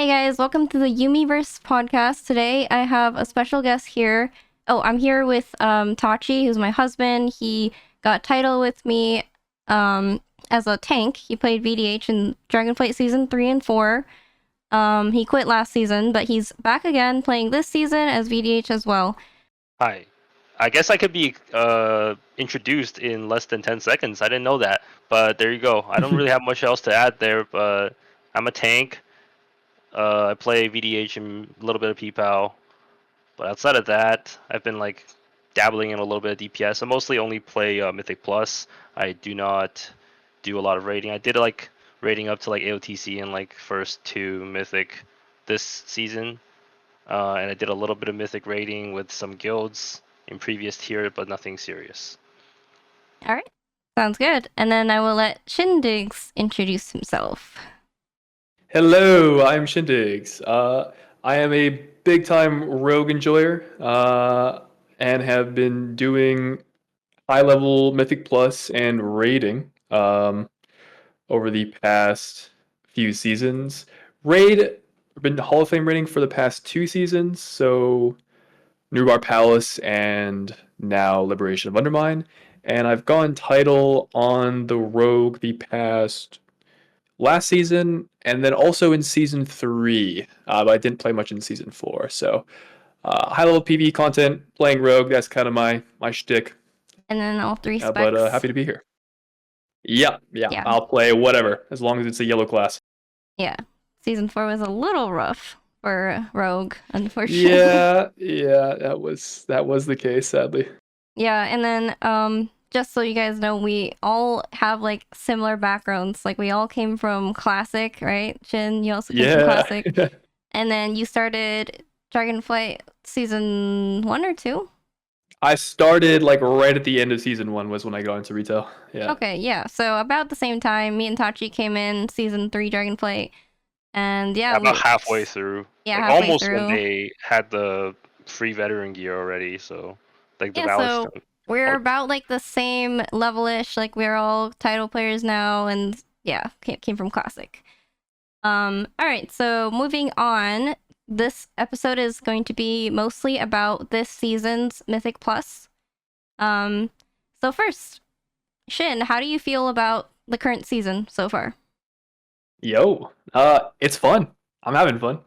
Hey guys, welcome to the Yuumiverse podcast. Today I have a special guest here. Oh, I'm here with Tachi, who's my husband. He got title with me as a tank. He played VDH in Dragonflight season 3 and 4. He quit last season, but he's back again playing this season as VDH as well. Hi. I guess I could be introduced in less than 10 seconds. I didn't know that, but there you go. I don't really have much else to add there, but I'm a tank. I play VDH and a little bit of PPAL, but outside of that, I've been like dabbling in a little bit of DPS. I mostly only play Mythic Plus. I do not do a lot of raiding. I did like raiding up to like AOTC and like first two Mythic this season. And I did a little bit of Mythic raiding with some guilds in previous tier, but nothing serious. All right, sounds good. And then I will let Shindigs introduce himself. Hello, I'm Shindigs. I am a big time rogue enjoyer and have been doing high level Mythic Plus and raiding over the past few seasons. Raid, been Hall of Fame raiding for the past 2 seasons, so Nurbar Palace and now Liberation of Undermine. And I've gone title on the rogue the past last season, and then also in season 3. But I didn't play much in season 4. So high level PvE content, playing Rogue. That's kind of my shtick. And then all three specs. But happy to be here. Yeah, Yeah. I'll play whatever as long as it's a yellow class. Yeah, season 4 was a little rough for Rogue, unfortunately. Yeah, that was the case, sadly. Yeah, and then just so you guys know, we all have like similar backgrounds. Like we all came from Classic, right? Shin, you also came from Classic. And then you started Dragonflight season 1 or 2? I started like right at the end of season 1 was when I got into retail. Yeah. Okay, yeah. So about the same time, me and Tachi came in season 3 Dragonflight. And yeah, about halfway through. Yeah, like halfway almost through. when they had the free veteran gear already. So like the so we're about like the same level-ish. Like we're all title players now, and yeah, came from Classic. All right. So moving on, this episode is going to be mostly about this season's Mythic Plus. So first, Shin, how do you feel about the current season so far? Yo, it's fun. I'm having fun.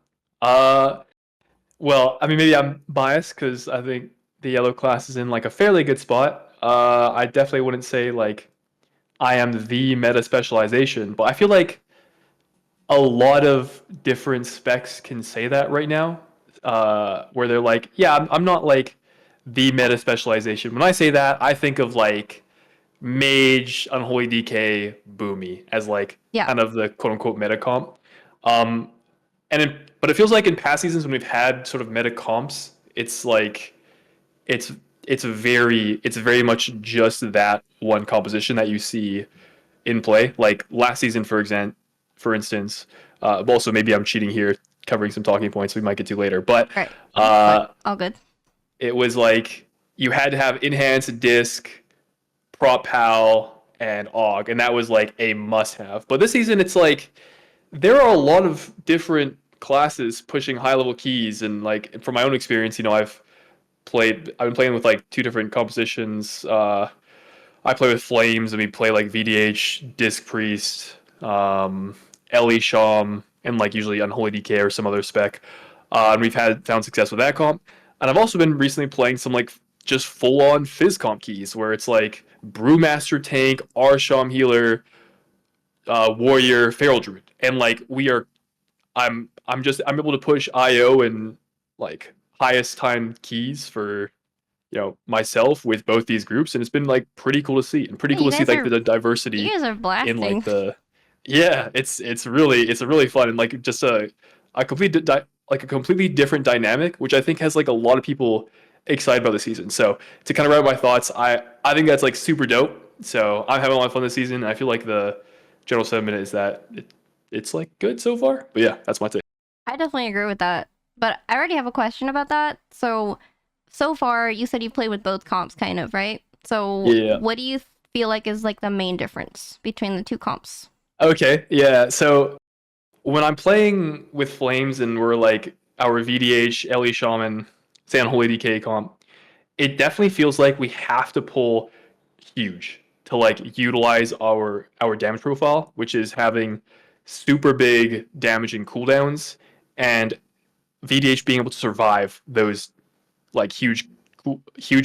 Well, I mean, maybe I'm biased because I think the yellow class is in like a fairly good spot. I definitely wouldn't say like I am the meta specialization, but I feel like a lot of different specs can say that right now. Where they're like, yeah, I'm not like the meta specialization. When I say that, I think of like Mage, Unholy DK, Boomy as like kind of the quote unquote meta comp. But it feels like in past seasons when we've had sort of meta comps, it's like it's very much just that one composition that you see in play. Like last season, for instance. Also, maybe I'm cheating here, covering some talking points we might get to later. But all good. It was like you had to have enhanced disc, prop pal, and og, and that was like a must-have. But this season, it's like there are a lot of different classes pushing high-level keys, and like from my own experience, I've been playing with like 2 different compositions. I play with Flames, and we play like VDH, Disc Priest, Ellie Sham, and like usually Unholy DK or some other spec. And we've found success with that comp. And I've also been recently playing some like just full-on Fizz comp keys where it's like Brewmaster tank, Arsham healer, warrior, feral druid, and like I'm able to push IO and like highest time keys for myself with both these groups, and it's been like pretty cool to see, and pretty cool to see like the diversity. You guys are blasting. In like it's really fun, and like just a completely different dynamic, which I think has like a lot of people excited about the season. So to kind of wrap my thoughts, I think that's like super dope. So I'm having a lot of fun this season, and I feel like the general sentiment is that it's like good so far. But yeah, that's my take. I definitely agree with that. But I already have a question about that. So far, you said you play with both comps, kind of, right? So what do you feel like is like the main difference between the 2 comps? Okay, yeah. So when I'm playing with Flames and we're like our VDH, LE Shaman, say Unholy DK comp, it definitely feels like we have to pull huge to like utilize our damage profile, which is having super big damaging cooldowns and VDH being able to survive those like huge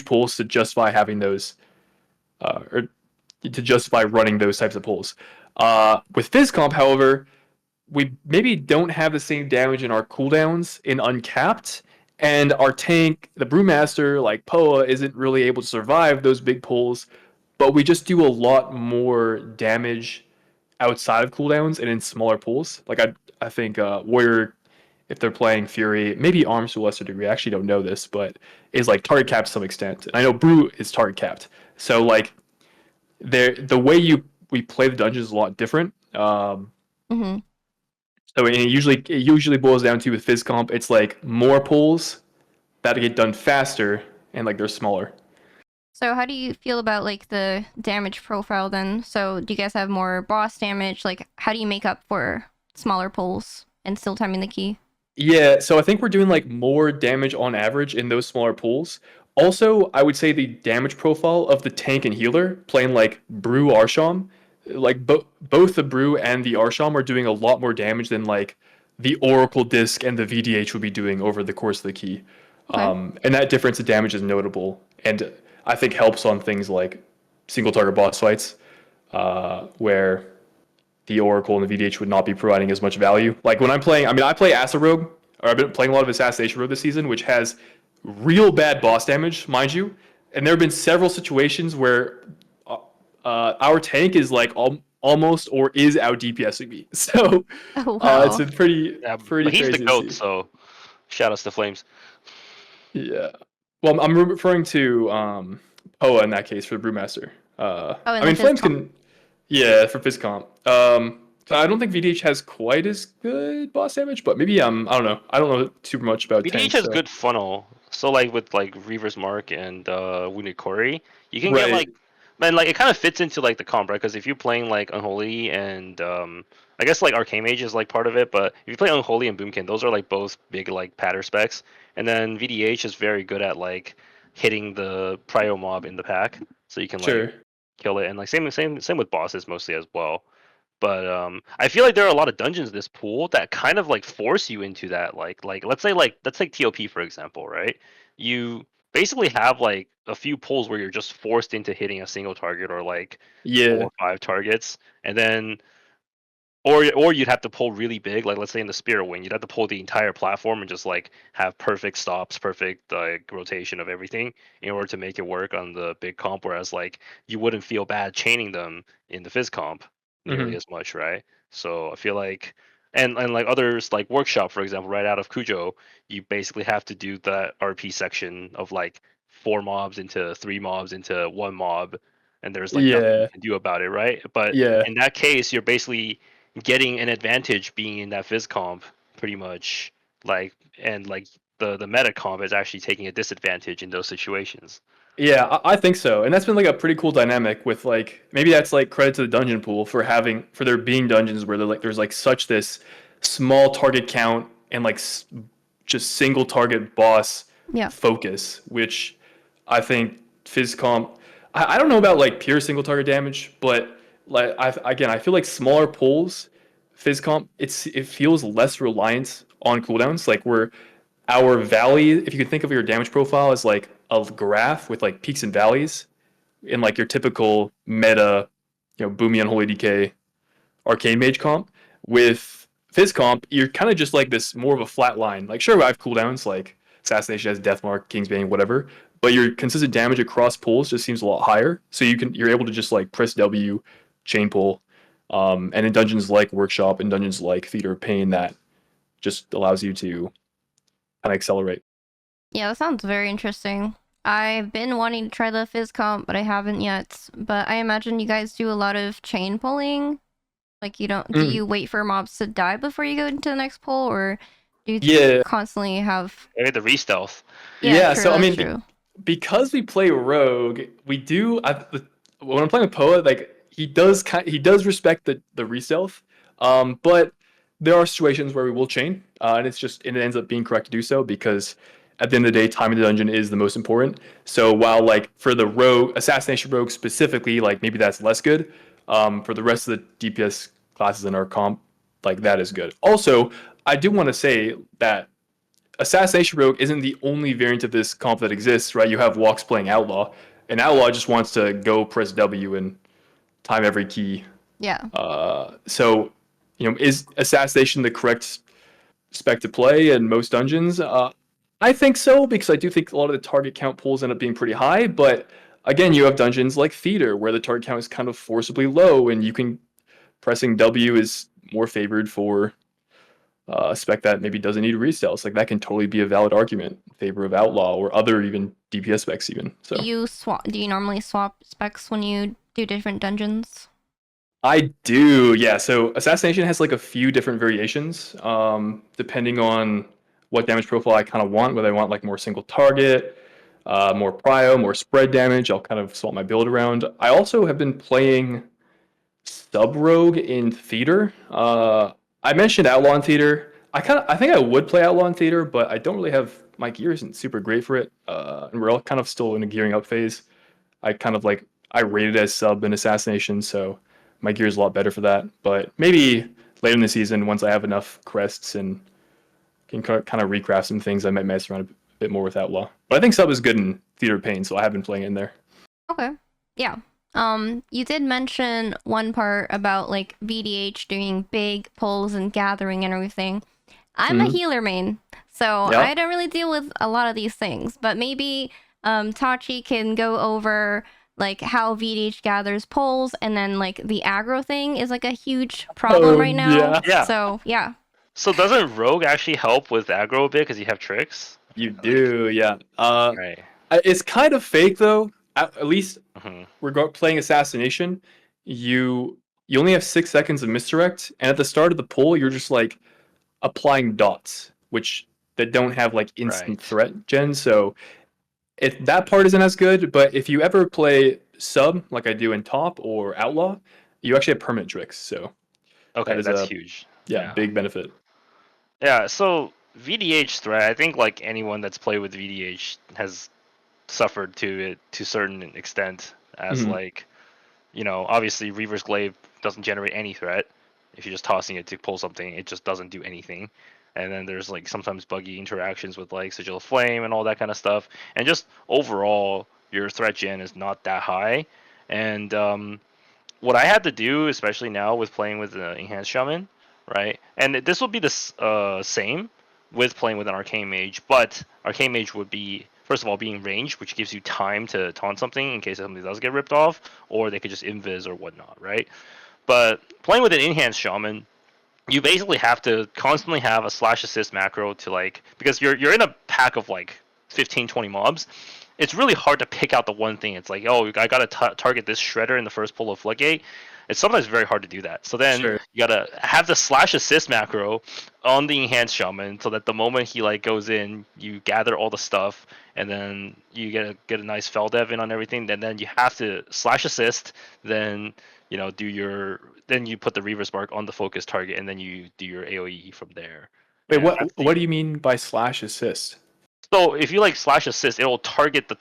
pulls to justify having those or to justify running those types of pulls. With Fizzcomp, however, we maybe don't have the same damage in our cooldowns in Uncapped, and our tank, the Brewmaster, like Poa, isn't really able to survive those big pulls, but we just do a lot more damage outside of cooldowns and in smaller pools. Like I think Warrior, if they're playing Fury, maybe Arms to a lesser degree, I actually don't know this, but is like target capped to some extent. And I know Brew is target capped. So like the way we play the dungeons is a lot different. Mm-hmm. So it usually boils down to with Fizz Comp, it's like more pulls that get done faster and like they're smaller. So how do you feel about like the damage profile then? So do you guys have more boss damage? Like how do you make up for smaller pulls and still timing the key? Yeah, so I think we're doing like more damage on average in those smaller pools. Also, I would say the damage profile of the tank and healer playing like Brew Arsham, like both the Brew and the Arsham are doing a lot more damage than like the Oracle Disc and the VDH would be doing over the course of the key. Okay. And that difference of damage is notable, and I think helps on things like single target boss fights, where the Oracle and the VDH would not be providing as much value. Like when I'm playing, I mean, I play Acid Rogue, or I've been playing a lot of Assassination Rogue this season, which has real bad boss damage, mind you. And there have been several situations where our tank is like almost or is out DPSing me. So Oh it's wow. been pretty Yeah, pretty but he's the crazy to goat, see. so shout outs to Flames. Yeah. Well, I'm referring to Poa in that case for the Brewmaster. Oh, I and the mean, fizz Flames can, yeah, for Fizzcomp. So I don't think VDH has quite as good boss damage, but maybe I don't know. I don't know super much about VDH tanks, has so good funnel. So like with like Reaver's Mark and Wounded Quarry, you can get like, right. man, like it kind of fits into like the comp, right? Because if you're playing like Unholy and I guess like Arcane Mage is like part of it, but if you play Unholy and Boomkin, those are like both big like patter specs. And then VDH is very good at like hitting the prio mob in the pack, so you can like Sure. kill it. And like same with bosses mostly as well. But I feel like there are a lot of dungeons in this pool that kind of like force you into that. Like let's take TOP for example, right? You basically have like a few pulls where you're just forced into hitting a single target or like four Yeah. or five targets, and then or you'd have to pull really big. Like let's say in the Spirit Wing, you'd have to pull the entire platform and just like have perfect stops, perfect like rotation of everything in order to make it work on the big comp. Whereas like you wouldn't feel bad chaining them in the Fizz comp nearly Hmm. as much, right? So I feel like and like others like Workshop, for example, right out of Cujo, you basically have to do that RP section of like four mobs into three mobs into one mob, and there's like nothing you Yeah. can do about it, right? But Yeah. in that case, you're basically getting an advantage being in that Fizz comp, pretty much. Like and like the meta comp is actually taking a disadvantage in those situations. Yeah, I think so. And that's been like a pretty cool dynamic with like maybe that's like credit to the dungeon pool for there being dungeons where there's like such this small target count and like just single target boss Yeah. focus, which I think FizzComp. I don't know about like pure single target damage, but like I feel like smaller pulls, FizzComp, it feels less reliant on cooldowns. Like we're our valley, if you can think of your damage profile as like a graph with like peaks and valleys in like your typical meta, Boomy Unholy DK arcane mage comp, with Fizz comp, you're kind of just like this more of a flat line. Like sure, I have cooldowns like Assassination has Deathmark, Kingsbane, whatever, but your consistent damage across pulls just seems a lot higher. So you're able to just like press W, chain pull, and in dungeons like Workshop and dungeons like Theater of Pain, that just allows you to kind of accelerate. Yeah, that sounds very interesting. I've been wanting to try the fizz comp, but I haven't yet. But I imagine you guys do a lot of chain pulling. Like you don't do Mm, you wait for mobs to die before you go into the next pull, or do you yeah, constantly have Maybe the re-stealth. Yeah, yeah. true, So I that's mean, true. because we play Rogue, we do. When I'm playing with Poa, like he does respect the re-stealth, but there are situations where we will chain, and it ends up being correct to do so because at the end of the day, time in the dungeon is the most important. So while like for the rogue assassination rogue specifically, like maybe that's less good. For the rest of the DPS classes in our comp, like that is good. Also, I do want to say that assassination rogue isn't the only variant of this comp that exists, right? You have walks playing outlaw, and outlaw just wants to go press W and time every key. Yeah. So, is assassination the correct spec to play in most dungeons? I think so, because I do think a lot of the target count pools end up being pretty high. But again, you have dungeons like Theater where the target count is kind of forcibly low, and pressing W is more favored for a spec that maybe doesn't need resales. Like that can totally be a valid argument in favor of Outlaw or other even DPS specs even. So Do you normally swap specs when you do different dungeons? I do, yeah. So Assassination has like a few different variations, depending on what damage profile I kind of want, whether I want like more single target, more prio, more spread damage. I'll kind of swap my build around. I also have been playing Sub Rogue in Theater. I mentioned Outlaw in Theater. I think I would play Outlaw in Theater, but I don't really have my gear isn't super great for it. And we're all kind of still in a gearing up phase. I rated as sub in Assassination, so my gear is a lot better for that. But maybe later in the season, once I have enough crests and can kind of recraft some things, I might mess around a bit more with Outlaw. But I think sub is good in Theater Pain, so I have been playing in there. Okay. Yeah. You did mention one part about like VDH doing big pulls and gathering and everything. I'm a healer main, so I don't really deal with a lot of these things. But maybe Tachi can go over like how VDH gathers pulls, and then like the aggro thing is like a huge problem right now. Yeah. So yeah. So doesn't Rogue actually help with aggro a bit because you have tricks? You do, yeah. Right. It's kind of fake though. At least Mm-hmm. we're playing Assassination. You only have 6 seconds of misdirect, and at the start of the pull, you're just like applying dots, that don't have like instant threat gen. So if that part isn't as good, but if you ever play sub like I do in top or outlaw, you actually have permanent tricks. So Okay, that's huge. Yeah, big benefit. Yeah, so VDH threat, I think like anyone that's played with VDH has suffered to it to a certain extent as like, obviously Reaver's Glaive doesn't generate any threat. If you're just tossing it to pull something, it just doesn't do anything. And then there's like sometimes buggy interactions with like Sigil of Flame and all that kind of stuff. And just overall, your threat gen is not that high. And what I had to do, especially now with playing with the Enhanced Shaman, right? And this will be the same with playing with an Arcane Mage, but Arcane Mage would be, first of all, being ranged, which gives you time to taunt something in case something does get ripped off, or they could just invis or whatnot, right? But playing with an Enhanced Shaman, you basically have to constantly have a slash assist macro to like, because you're in a pack of like 15, 20 mobs. It's really hard to pick out the one thing. It's like, oh, I gotta target this shredder in the first pull of Floodgate. It's sometimes very hard to do that. So then you gotta have the slash assist macro on the Enhanced Shaman, so that the moment he like goes in, you gather all the stuff, and then you get a nice Fel Dev in on everything. Then you have to slash assist, then then you put the Reaver Spark on the focus target, and then you do your AoE from there. Wait, what do you mean by slash assist? So if you like slash assist, it will target the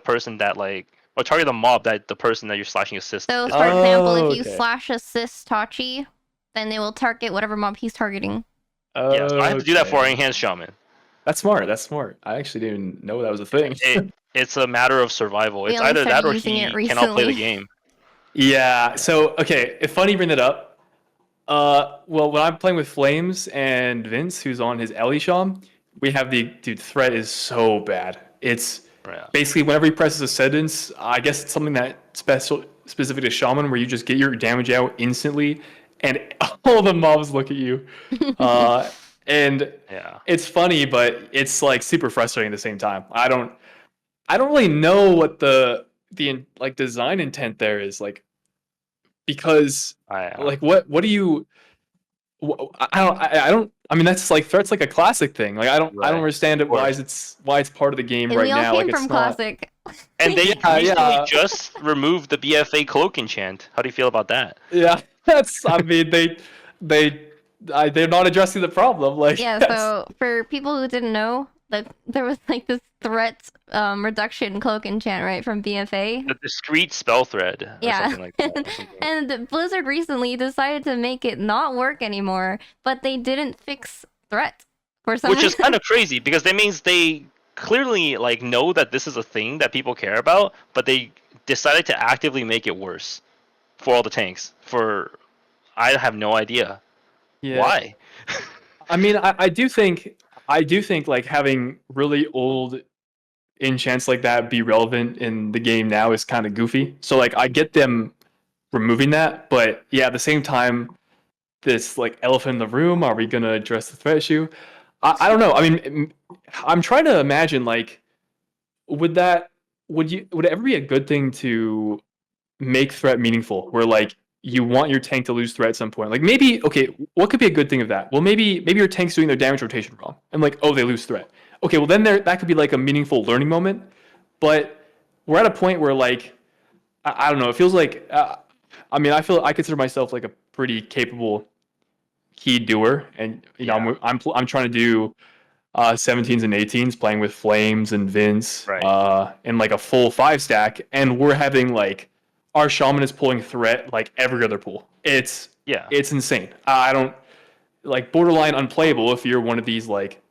person that like, or target the mob that the person that you're slashing assist. So for example, if you slash assist Tachi, then they will target whatever mob he's targeting. Yeah, so I have to do that for our Enhanced Shaman. That's smart. I actually didn't know that was a thing. It's a matter of survival. It's either that or he cannot play the game. Yeah. So okay, it's funny you bring that up. Well, when I'm playing with Flames and Vince, who's on his Ellie Sham, we have threat is so bad. It's basically whenever he presses Ascendance, I guess it's something that specific to Shaman, where you just get your damage out instantly, and all the mobs look at you. And it's funny, but it's like super frustrating at the same time. I don't really know what the like design intent there is, like, because like what do you? I mean, that's like threat's like a classic thing. Like I don't understand it. Why it's part of the game right now. Like it's classic. And they recently just removed the BFA cloak enchant. How do you feel about that? Yeah, I mean they they're not addressing the problem. Like, Yeah, so for people who didn't know, there was like this threat reduction cloak enchant, right, from BFA. The discrete spell thread or Yeah. something like that. Or something. And Blizzard recently decided to make it not work anymore, but they didn't fix threat for some Which is reason. kind of crazy because that means they clearly like know that this is a thing that people care about, but they decided to actively make it worse for all the tanks. I have no idea yeah. why. I mean, I do think like having really old enchants like that be relevant in the game now is kind of goofy. So like I get them removing that, but yeah, at the same time, this like elephant in the room, are we gonna address the threat issue? I don't know. I mean, I'm trying to imagine like would that would it ever be a good thing to make threat meaningful where like you want your tank to lose threat at some point? Like maybe okay, what could be a good thing of that? Well, maybe your tank's doing their damage rotation wrong and like oh they lose threat. Okay, well then that could be like a meaningful learning moment. But we're at a point where like I don't know. It feels like I mean I consider myself like a pretty capable key doer, and you know Yeah. I'm trying to do 17s and 18s, playing with Flames and Vince, Right. in like a full 5 stack, and we're having like our shaman is pulling threat like every other pool. Yeah. It's insane. I don't like borderline unplayable if you're one of these like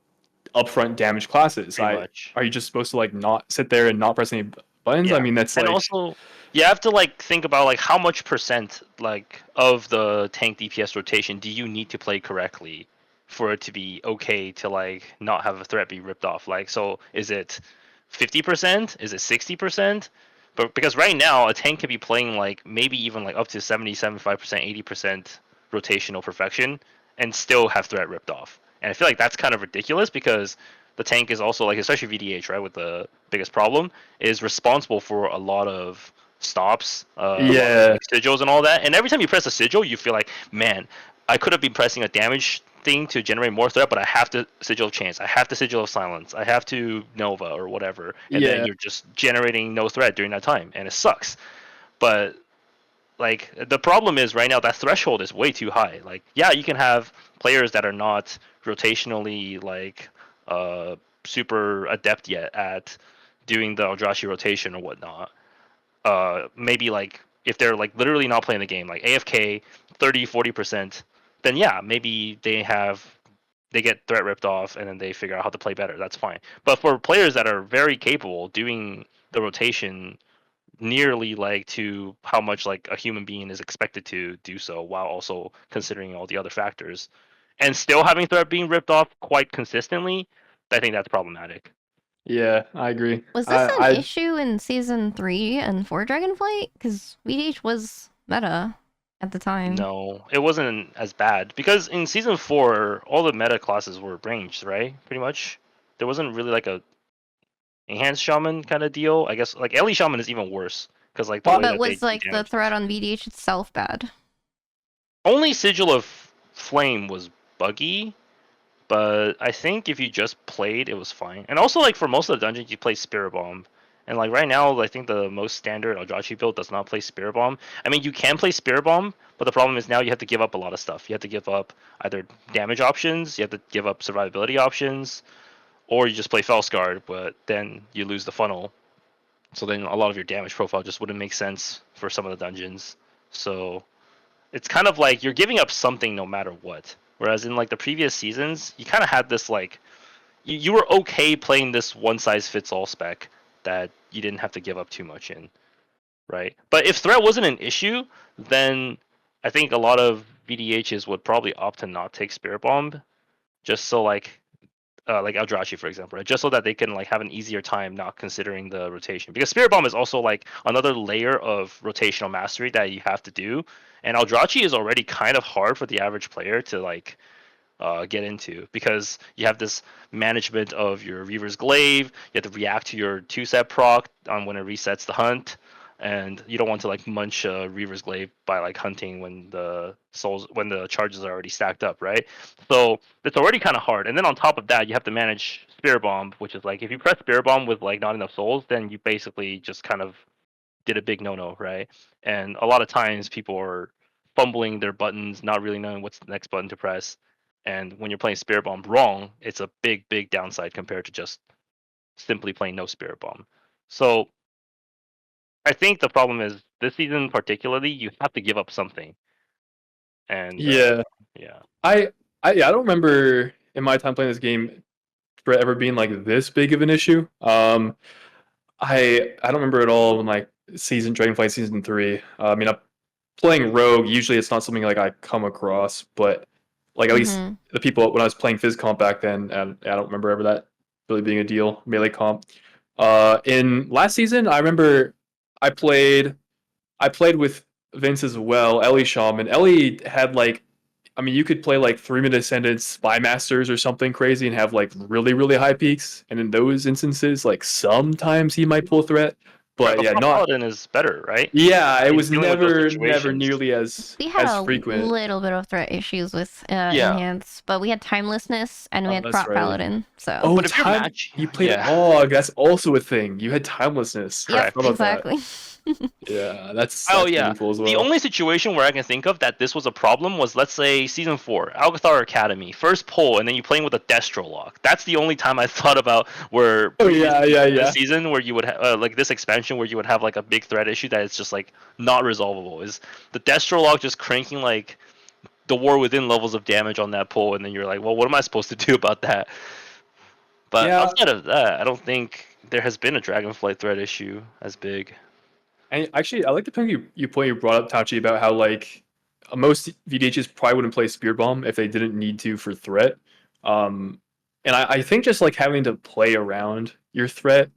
upfront damage classes. Pretty I much. Are you just supposed to like not sit there and not press any buttons? I Yeah. mean that's And like also you have to like think about like how much percent like of the tank DPS rotation do you need to play correctly for it to be okay to like not have a threat be ripped off? Like so is it 50%? Is it 60%? But because right now a tank can be playing like maybe even like up to 70, 75%, 80% rotational perfection and still have threat ripped off. And I feel like that's kind of ridiculous because the tank is also like especially VDH, right, with the biggest problem is responsible for a lot of stops, a lot of yeah like sigils and all that. And every time you press a sigil, you feel like, man, I could have been pressing a damage thing to generate more threat, but I have to sigil of chance, I have to sigil of silence, I have to nova or whatever, and then yeah you're just generating no threat during that time, and it sucks. But like the problem is right now that threshold is way too high. Like yeah, you can have players that are not rotationally like super adept yet at doing the Eldrazi rotation or whatnot. Maybe like if they're like literally not playing the game, like AFK 30-40%, then yeah, maybe they get threat ripped off and then they figure out how to play better. That's fine. But for players that are very capable doing the rotation nearly like to how much like a human being is expected to do so while also considering all the other factors and still having threat being ripped off quite consistently, I think that's problematic. yeah I agree. Was this an I issue in season 3 and 4 Dragonflight? Because VDH was meta at the time. No, it wasn't as bad because in season 4 all the meta classes were ranged, right? Pretty much there wasn't really like a enhanced shaman kind of deal. I guess like Ellie shaman is even worse because like the Well, way But that they was do like the damage. threat on VDH itself bad? Only sigil of flame was buggy, but I think if you just played, it was fine. And also, like for most of the dungeons, you play Spirit Bomb, and like right now, I think the most standard Eldrazi build does not play Spirit Bomb. I mean, you can play Spirit Bomb, but the problem is now you have to give up a lot of stuff. You have to give up either damage options, you have to give up survivability options, or you just play Fellsguard, but then you lose the funnel. So then a lot of your damage profile just wouldn't make sense for some of the dungeons. So it's kind of like you're giving up something no matter what. Whereas in like the previous seasons, you kind of had this like you were okay playing this one size fits all spec that you didn't have to give up too much in, right? But if threat wasn't an issue, then I think a lot of VDHs would probably opt to not take Spirit Bomb, just so like Eldrazi, for example, right? Just so that they can like have an easier time not considering the rotation. Because Spirit Bomb is also like another layer of rotational mastery that you have to do, and Eldrazi is already kind of hard for the average player to like get into because you have this management of your Reaver's Glaive. You have to react to your two-set proc on when it resets the hunt, and you don't want to like munch Reaver's Glaive by like hunting when the charges are already stacked up, right? So it's already kind of hard. And then on top of that, you have to manage Spirit Bomb, which is like if you press Spirit Bomb with like not enough souls, then you basically just kind of did a big no-no, right? And a lot of times people are fumbling their buttons, not really knowing what's the next button to press. And when you're playing Spirit Bomb wrong, it's a big downside compared to just simply playing no Spirit Bomb. So I think the problem is this season particularly, you have to give up something. And Yeah. yeah. I don't remember in my time playing this game for it ever being like this big of an issue. I don't remember at all when like Dragonflight season 3. I mean, I'm playing Rogue. Usually, it's not something like I come across, but like at least the people when I was playing Phys Comp back then, and I don't remember ever that really being a deal. Melee comp. In last season, I remember I played with Vince as well. Ellie Shaman. Ellie had like, I mean, you could play like 3-minute Ascendant Spy Masters or something crazy and have like really high peaks. And in those instances, like sometimes he might pull threat, but yeah, not. Paladin is better, right? Yeah, it In was dealing with those never situations. nearly as We had a frequent. little bit of threat issues with Enhance, but we had Timelessness and we had that's Prop right. Paladin. So Oh, But if you're you played Og. That's also a thing. You had Timelessness. yep, How about exactly. Yeah, that's yeah. meaningful as well. The only situation where I can think of that this was a problem was, let's say, Season 4, Alcathar Academy, first pull, and then you're playing with a Destro lock. That's the only time I thought about where this season where you would have, like this expansion where you would have like a big threat issue that is just like not resolvable. Is the Destro lock just cranking like the War Within levels of damage on that pull, and then you're like, well, what am I supposed to do about that? But outside of that, I don't think there has been a Dragonflight threat issue as big. And actually, I like the point you brought up, Tachi, about how like most VDHs probably wouldn't play Spear Bomb if they didn't need to for threat. And I think just like having to play around your threat,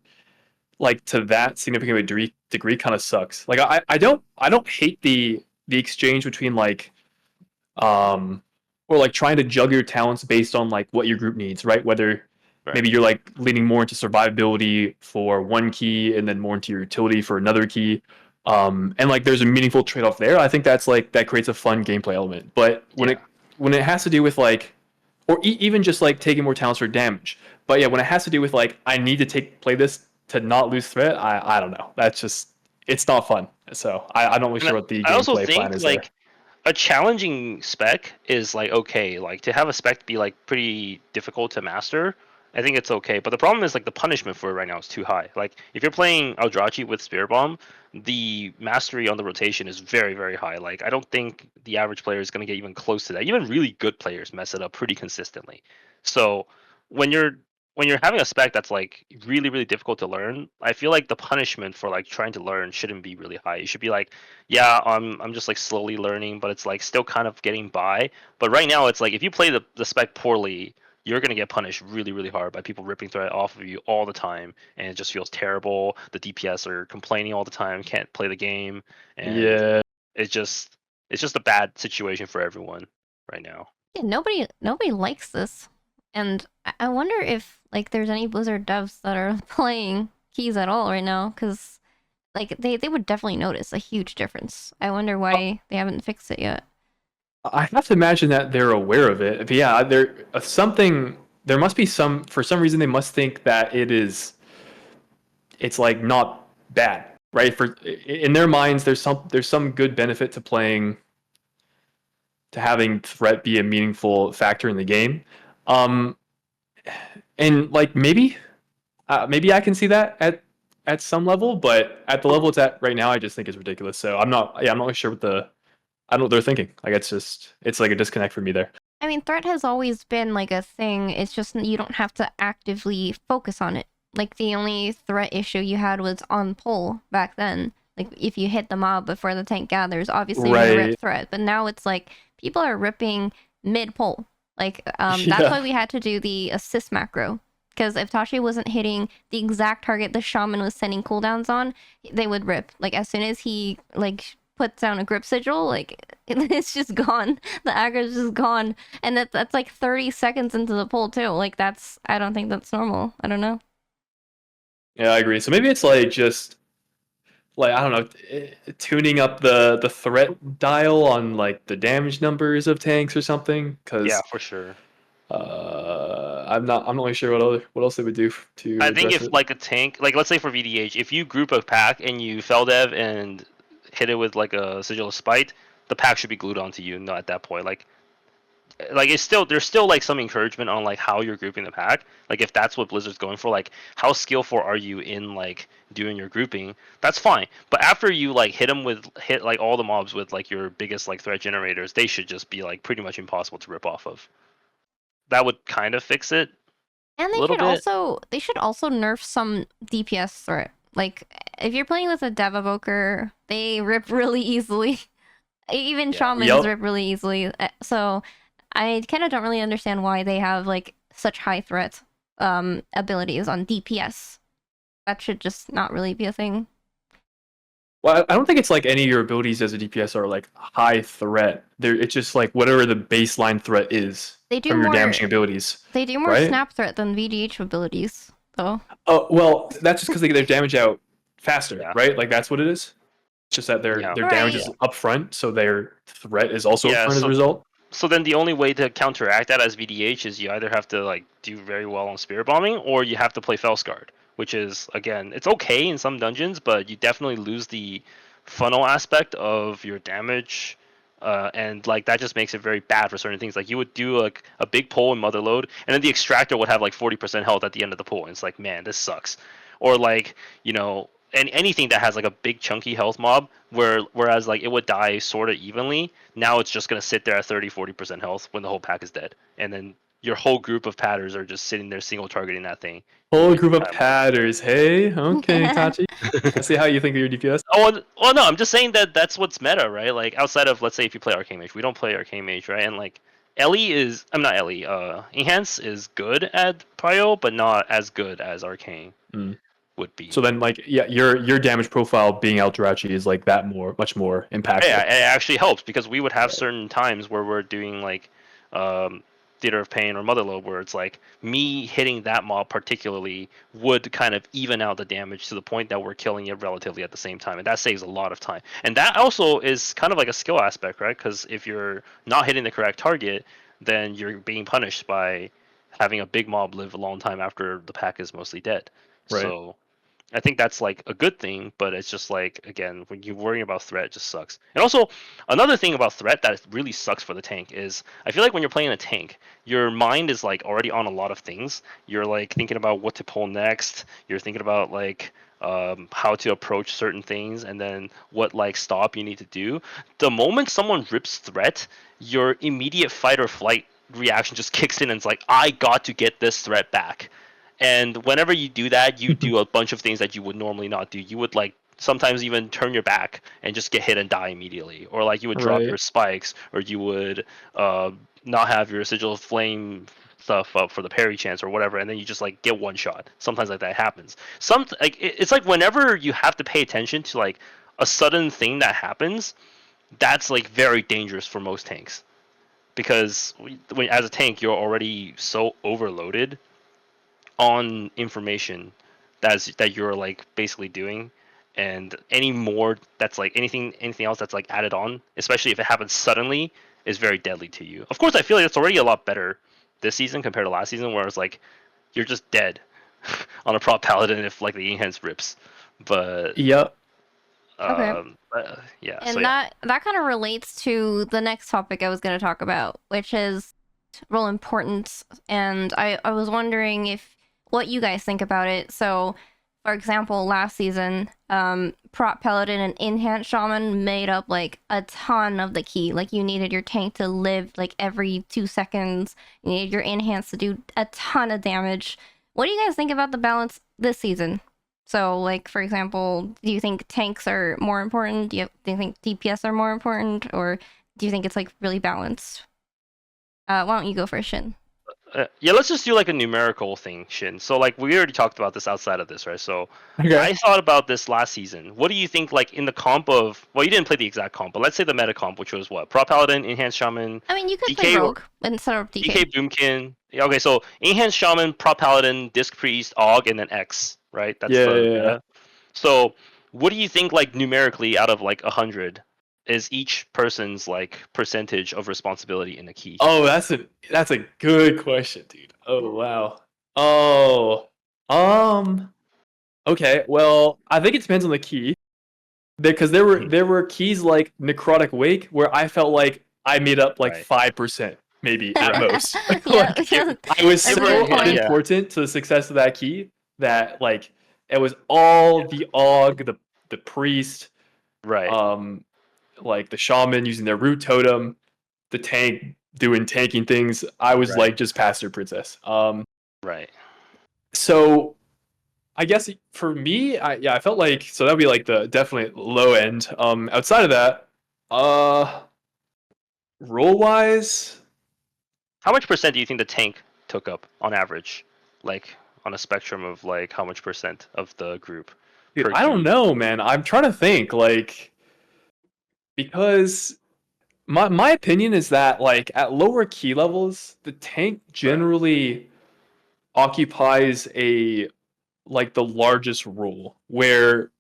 like to that significant degree kind of sucks. Like I don't hate the exchange between like or like trying to juggle your talents based on like what your group needs, right? Whether maybe you're like leaning more into survivability for one key and then more into your utility for another key. And like there's a meaningful trade-off there. I think that's like that creates a fun gameplay element. But when it has to do with like or even just like taking more talents for damage. But yeah, when it has to do with like I need to play this to not lose threat, I don't know. That's just it's not fun. So I'm not really sure what the gameplay plan is like, a challenging spec is like okay, like to have a spec be like pretty difficult to master, I think it's okay. But the problem is like the punishment for it right now is too high. Like if you're playing Eldrachi with Spear Bomb, the mastery on the rotation is very high. Like I don't think the average player is going to get even close to that. Even really good players mess it up pretty consistently. So when you're having a spec that's like really difficult to learn, I feel like the punishment for like trying to learn shouldn't be really high. It should be like, yeah, I'm just like slowly learning, but it's like still kind of getting by. But right now it's like if you play the spec poorly, you're gonna get punished really hard by people ripping threat off of you all the time, and it just feels terrible. The DPS are complaining all the time, can't play the game, and it's just a bad situation for everyone right now. Yeah, nobody likes this, and I wonder if like there's any Blizzard devs that are playing keys at all right now, because like they would definitely notice a huge difference. I wonder why they haven't fixed it yet. I have to imagine that they're aware of it. But yeah, there must be for some reason they must think that it's like not bad, right? For in their minds there's some good benefit to having threat be a meaningful factor in the game. And like maybe I can see that at some level, but at the level it's at right now I just think it's ridiculous. So I'm not really sure I don't know what they're thinking. Like it's like a disconnect for me there. I mean, threat has always been like a thing. It's just you don't have to actively focus on it. Like the only threat issue you had was on pull back then. Like if you hit the mob before the tank gathers, obviously you're gonna rip threat. But now it's like people are ripping mid pull. Like that's why we had to do the assist macro. Because if Tachi wasn't hitting the exact target the shaman was sending cooldowns on, they would rip. Like as soon as he like puts down a grip sigil, like it's just gone. The aggro's just gone, and that's like 30 seconds into the pull too. Like I don't think that's normal. I don't know. Yeah, I agree. So maybe it's like just like I don't know, tuning up the threat dial on like the damage numbers of tanks or something. Cause for sure. I'm not really sure what else they would do to. I think if like a tank, like let's say for VDH, if you group a pack and you fell dev and hit it with like a Sigil of Spite, the pack should be glued onto you. Not at that point, like it's still there's still like some encouragement on like how you're grouping the pack. Like if that's what Blizzard's going for, like how skillful are you in like doing your grouping? That's fine. But after you like hit like all the mobs with like your biggest like threat generators, they should just be like pretty much impossible to rip off of. That would kind of fix it And a little bit. they should also nerf some DPS threat. Like if you're playing with a Dev Evoker, they rip really easily. Even shamans rip really easily. So I kind of don't really understand why they have like such high threat abilities on DPS. That should just not really be a thing. Well, I don't think it's like any of your abilities as a DPS are like high threat. It's just like whatever the baseline threat is They do from your more damaging abilities. They do more right? snap threat than VDH abilities, though. Oh well, that's just because they get their damage out faster, Yeah. right? Like that's what it is. It's just that their damage is up front, so their threat is also up front as a result. So then the only way to counteract that as VDH is you either have to like do very well on spirit bombing, or you have to play Fellscarred, which is again it's okay in some dungeons, but you definitely lose the funnel aspect of your damage, and like that just makes it very bad for certain things. Like you would do like a big pull in Motherload, and then the extractor would have like 40% health at the end of the pull, and it's like, man, this sucks. Or like, you know, and anything that has like a big chunky health mob, whereas like it would die sort of evenly, now it's just going to sit there at 30-40% health when the whole pack is dead, and then your whole group of patters are just sitting there single targeting that thing. Whole group of patters, hey? Okay, Tachi. I see how you think of your DPS. Oh, well, no, I'm just saying that that's what's meta, right? Like outside of, let's say, if you play Arcane Mage, we don't play Arcane Mage, right? And like Ellie is, I'm not Ellie. Enhance is good at Prio, but not as good as Arcane would be. So then, like, yeah, your damage profile being Eldrachi is like that much more impactful. Yeah, it actually helps because we would have certain times where we're doing like Theater of Pain or Motherload, where it's like me hitting that mob particularly would kind of even out the damage to the point that we're killing it relatively at the same time, and that saves a lot of time. And that also is kind of like a skill aspect, right? Because if you're not hitting the correct target, then you're being punished by having a big mob live a long time after the pack is mostly dead. Right. So I think that's like a good thing, but it's just like, again, when you're worrying about threat, it just sucks. And also, another thing about threat that really sucks for the tank is I feel like when you're playing a tank, your mind is like already on a lot of things. You're like thinking about what to pull next. You're thinking about like how to approach certain things, and then what like stop you need to do. The moment someone rips threat, your immediate fight or flight reaction just kicks in, and it's like, I got to get this threat back. And whenever you do that, you do a bunch of things that you would normally not do. You would like sometimes even turn your back and just get hit and die immediately, or like you would drop your spikes, or you would not have your sigil of flame stuff up for the parry chance or whatever, and then you just like get one shot. Sometimes like that happens. It's like whenever you have to pay attention to like a sudden thing that happens, that's like very dangerous for most tanks, because as a tank you're already so overloaded on information that you're like basically doing, and any more that's like anything else that's like added on, especially if it happens suddenly, is very deadly to you. Of course, I feel like it's already a lot better this season compared to last season, where it's like you're just dead on a prop paladin if like the enhance rips. But yep. Okay. Yeah. And so, that kind of relates to the next topic I was going to talk about, which is role importance. And I was wondering what you guys think about it. So, for example, last season, prop paladin and enhance shaman made up like a ton of the key. Like you needed your tank to live like every 2 seconds. You needed your enhance to do a ton of damage. What do you guys think about the balance this season? So, like, for example, do you think tanks are more important? Do you think DPS are more important? Or do you think it's like really balanced? Why don't you go first, Shin? Yeah, let's just do like a numerical thing, Shin. So like we already talked about this outside of this, right? So Okay. I thought about this last season. What do you think, like in the comp of, well, you didn't play the exact comp, but let's say the meta comp, which was what? Prop Paladin, Enhanced Shaman, I mean, you could DK play Rogue instead of DK. DK Boomkin. Yeah, okay, so Enhanced Shaman, Prop Paladin, Disc Priest, Aug, and then X, right? That's the meta. So what do you think, like numerically, out of like 100, is each person's like percentage of responsibility in a key? Oh, that's a good question, dude. Oh wow. Oh. Okay. Well, I think it depends on the key. because there were keys like Necrotic Wake where I felt like I made up like Right. 5% maybe at Right. most. Yeah, Like, yeah, I was that's a so good point. unimportant to the success of that key that like it was all the Og, the priest, Right. like the shaman using their root totem, the tank doing tanking things. I was Right. like just Pastor Princess. Right. So I guess for me, I felt like so that'd be like the definitely low end. Outside of that, role wise, How much percent do you think the tank took up on average? Like on a spectrum of like how much percent of the group dude, per I don't key? know, man. I'm trying to think, like, because my opinion is that like at lower key levels, the tank Right. generally occupies a like the largest role. Where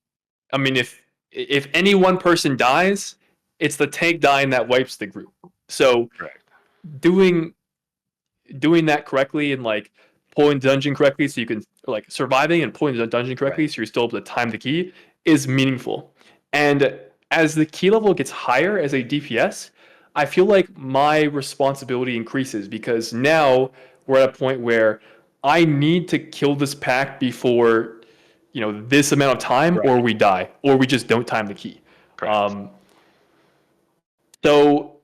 I mean, if any one person dies, it's the tank dying that wipes the group. So Correct. doing doing that correctly and like pulling the dungeon correctly so you can like surviving and pulling the dungeon correctly Right. so you're still able to time the key is meaningful. And as the key level gets higher as a DPS, I feel like my responsibility increases because now we're at a point where I need to kill this pack before this amount of time or Right. we die or we just don't time the key. Correct. So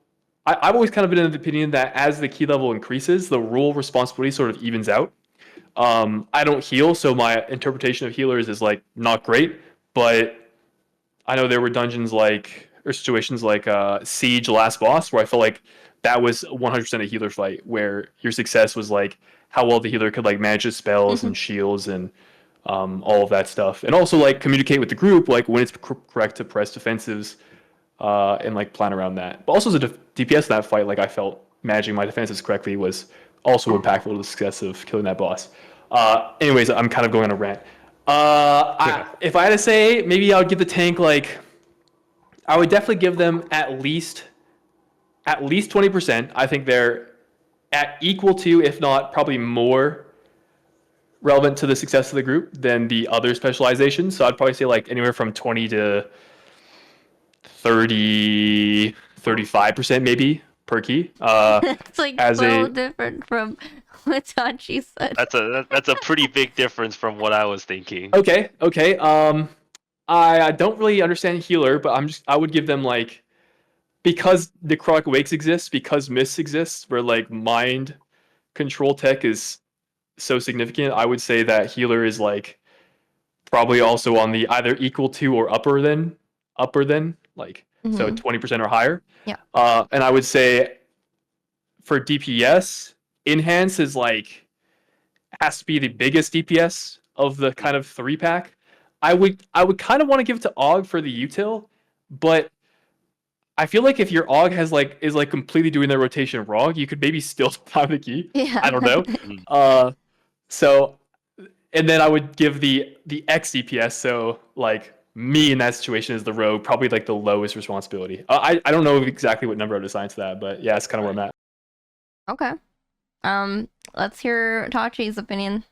I've always kind of been of the opinion that as the key level increases, the role responsibility sort of evens out. I don't heal, so my interpretation of healers is like not great, but I know there were dungeons like or situations like Siege Last Boss where I felt like that was 100% a healer fight where your success was like how well the healer could like manage his spells and shields and all of that stuff, and also like communicate with the group like when it's correct to press defensives and like plan around that. But also as a DPS in that fight, like I felt managing my defenses correctly was also impactful to the success of killing that boss. Anyways, I'm kind of going on a rant. If I had to say, maybe I would give the tank like I would definitely give them at least 20%. I think they're at equal to, if not probably more relevant to the success of the group than the other specializations. So I'd probably say like anywhere from 20 to 30, 35% maybe per key. It's like As so a different from what Tachi said. That's a pretty big difference from what I was thinking. okay. I don't really understand healer, but I would give them like because Necrotic Wakes exists, because Mists exists, where like mind control tech is so significant. I would say that healer is like probably also on the either equal to or upper than like so 20% or higher. Yeah. And I would say for DPS, enhance is like has to be the biggest DPS of the kind of 3-pack. I would kind of want to give it to Og for the util, but I feel like if your Og is like completely doing their rotation wrong, you could maybe still time the key. Yeah. I don't know. So and then I would give the X DPS. So like me in that situation is the rogue, probably like the lowest responsibility. I don't know exactly what number I would assign to that, but yeah, that's kind of where I'm at. Okay. Let's hear Tachi's opinion.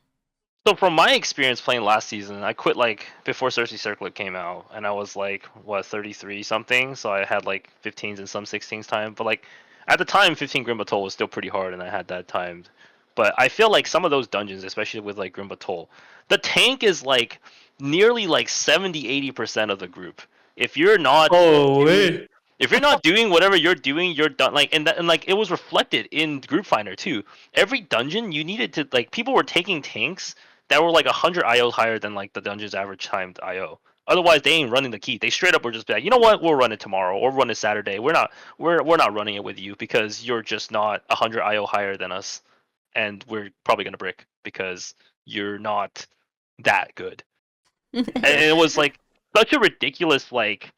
So from my experience playing last season, I quit like before Cersei Circlet came out, and I was like 33 something, so I had like 15s and some 16s time. But like at the time, 15 Grim Batol was still pretty hard, and I had that timed. But I feel like some of those dungeons, especially with like Grim Batol, the tank is like nearly like 70-80% of the group. If you're not Holy. if you're not doing whatever you're doing, you're done. Like and like it was reflected in Group Finder too. Every dungeon you needed to like people were taking tanks that were like 100 IO higher than like the dungeon's average timed IO. Otherwise, they ain't running the key. They straight up were just like, you know what, we'll run it tomorrow or run it Saturday. We're not running it with you because you're just not 100 IO higher than us, and we're probably gonna brick because you're not that good. And it was like such a ridiculous like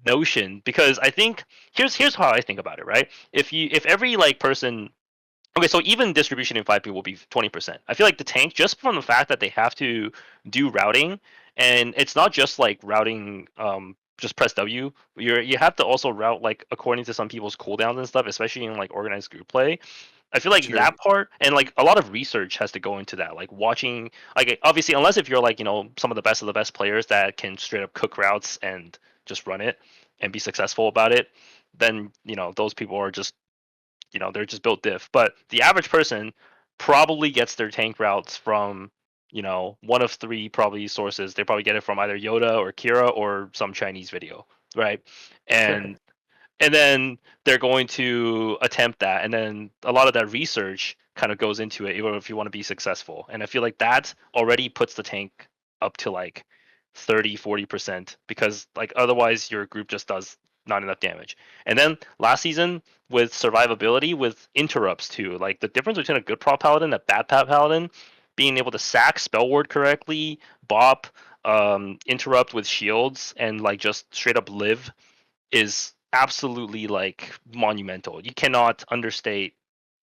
notion because I think here's how I think about it, right? If every like person okay, so even distribution in 5P will be 20%. I feel like the tank, just from the fact that they have to do routing, and it's not just like routing just press W. You have to also route like according to some people's cooldowns and stuff, especially in like organized group play. I feel like Sure. that part and like a lot of research has to go into that. Like watching, like obviously, unless if you're like some of the best players that can straight up cook routes and just run it and be successful about it, then those people are just they're just built diff. But the average person probably gets their tank routes from one of three probably sources. They probably get it from either Yoda or Kira or some Chinese video, right? Sure. And then they're going to attempt that, and then a lot of that research kind of goes into it even if you want to be successful. And I feel like that already puts the tank up to like 30-40%, because like otherwise your group just does not enough damage. And then last season with survivability with interrupts too, like the difference between a good prop paladin and a bad prop paladin, being able to sack spell ward correctly, bop, interrupt with shields, and like just straight up live is absolutely like monumental. You cannot understate,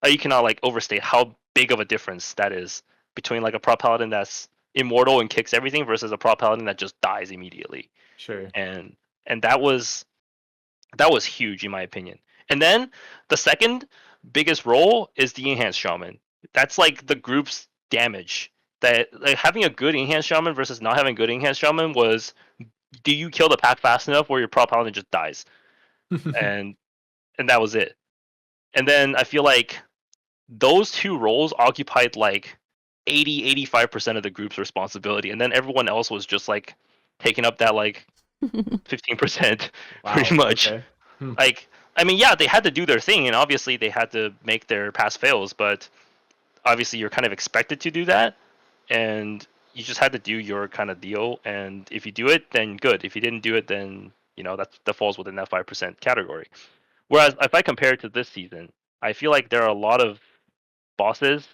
you cannot like overstate how big of a difference that is between like a prop paladin that's immortal and kicks everything versus a prop paladin that just dies immediately. Sure. And that was huge in my opinion. And then the second biggest role is the enhanced shaman. That's like the group's damage. That like having a good enhanced shaman versus not having good enhanced shaman was, do you kill the pack fast enough where your prop paladin just dies? and that was it. And then I feel like those two roles occupied like 80-85% of the group's responsibility, and then everyone else was just like taking up that like 15%. Wow, pretty much. okay. Like, I mean, yeah, they had to do their thing, and obviously they had to make their pass fails, but obviously you're kind of expected to do that, and you just had to do your kind of deal. And if you do it, then good. If you didn't do it, then that falls within that 5% category. Whereas if I compare it to this season, I feel like there are a lot of bosses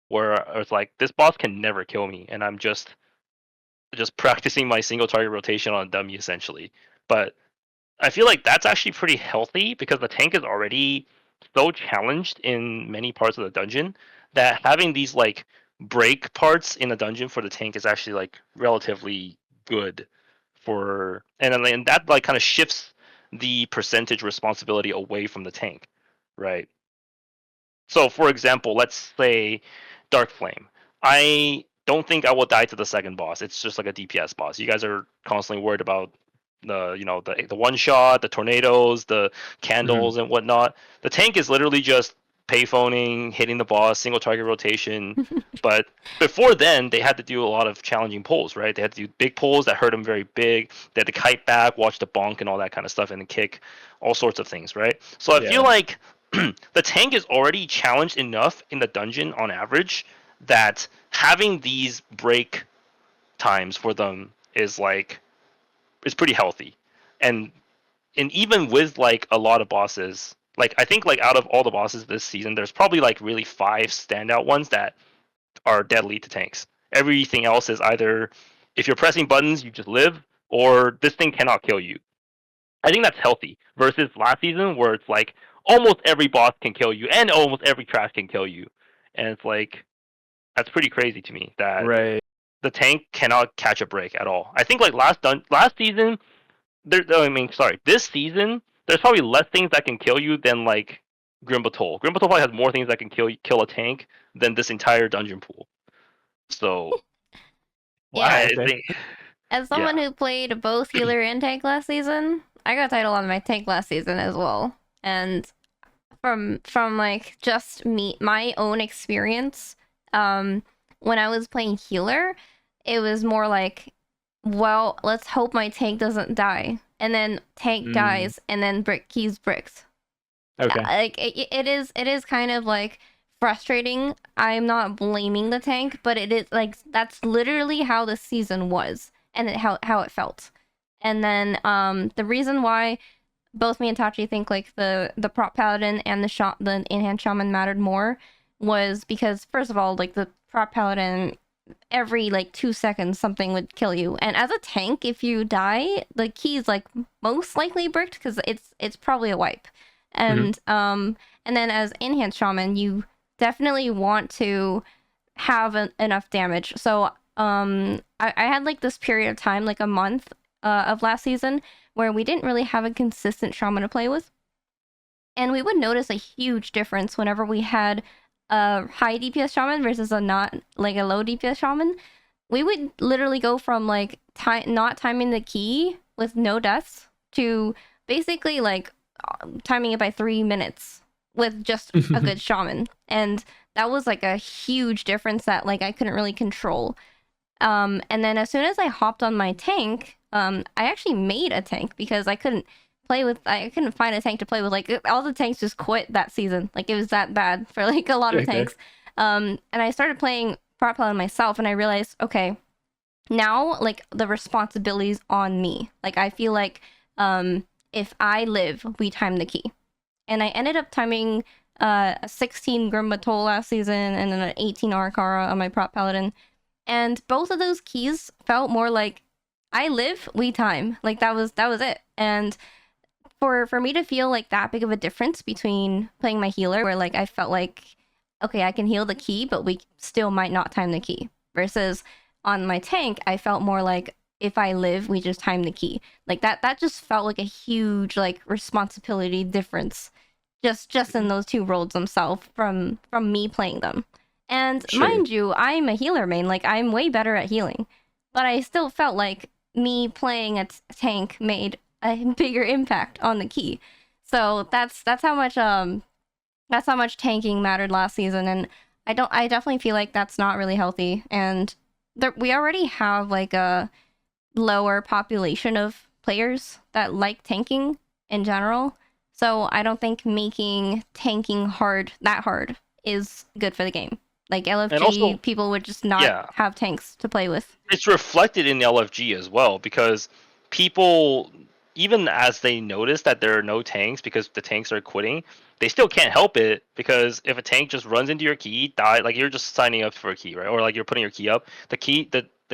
where it's like, this boss can never kill me, and I'm just practicing my single target rotation on a dummy essentially. But I feel like that's actually pretty healthy because the tank is already so challenged in many parts of the dungeon that having these like break parts in a dungeon for the tank is actually like relatively good for, and that like kind of shifts the percentage responsibility away from the tank, right? So for example, let's say Dark Flame. I don't think I will die to the second boss. It's just like a DPS boss. You guys are constantly worried about the one shot, the tornadoes, the candles and whatnot. The tank is literally just payphoning, hitting the boss, single target rotation. But before then, they had to do a lot of challenging pulls, right? They had to do big pulls that hurt them very big. They had to kite back, watch the bonk and all that kind of stuff, and then kick, all sorts of things, right? So I feel like the tank is already challenged enough in the dungeon on average that having these break times for them is pretty healthy. And even with like a lot of bosses, like I think like out of all the bosses this season, there's probably like really 5 standout ones that are deadly to tanks. Everything else is either, if you're pressing buttons you just live, or this thing cannot kill you. I think that's healthy versus last season where it's like almost every boss can kill you and almost every trash can kill you. And it's like, that's pretty crazy to me that Right. the tank cannot catch a break at all. I think like last season, this season, there's probably less things that can kill you than like Grim Batol. Grim Batol probably has more things that can kill a tank than this entire dungeon pool. So Yeah. I Okay. think, As someone who played both healer and tank last season, I got a title on my tank last season as well. And from like just my own experience, when I was playing healer, it was more like, well, let's hope my tank doesn't die. And then tank dies, and then keys bricks. Okay. Like it is kind of like frustrating. I'm not blaming the tank, but it is like that's literally how the season was, and how it felt. And then the reason why both me and Tachi think like the prop paladin and the enhanced shaman mattered more was because, first of all, like the prop paladin, every like 2 seconds something would kill you, and as a tank, if you die, the key's like most likely bricked because it's probably a wipe. And and then as enhanced shaman, you definitely want to have enough damage. So I had like this period of time, like a month of last season, where we didn't really have a consistent shaman to play with, and we would notice a huge difference whenever we had a high DPS shaman versus a not like a low DPS shaman, we would literally go from like not timing the key with no deaths to basically like timing it by 3 minutes with just a good shaman, and that was like a huge difference that like I couldn't really control. And then as soon as I hopped on my tank, I actually made a tank because I couldn't find a tank to play with. Like all the tanks just quit that season. Like it was that bad for like a lot of tanks. And I started playing prop paladin myself, and I realized, okay, now like the responsibility's on me. Like I feel like if I live, we time the key. And I ended up timing a 16 Grimbatol last season and then an 18 Arakara on my prop paladin. And both of those keys felt more like I live, we time. Like that was it. And for me to feel like that big of a difference between playing my healer, where like I felt like, okay, I can heal the key, but we still might not time the key, versus on my tank, I felt more like if I live, we just time the key. Like that just felt like a huge like responsibility difference, just in those two roles themselves from me playing them. And mind you, I'm a healer main. Like I'm way better at healing, but I still felt like me playing a tank made a bigger impact on the key. So that's how much tanking mattered last season, and I definitely feel like that's not really healthy. And we already have like a lower population of players that like tanking in general. So I don't think making tanking that hard is good for the game. Like LFG, also, people would just not have tanks to play with. It's reflected in LFG as well, because people, even as they notice that there are no tanks because the tanks are quitting, they still can't help it, because if a tank just runs into your key, die, like you're just signing up for a key, right? Or like you're putting your key up, the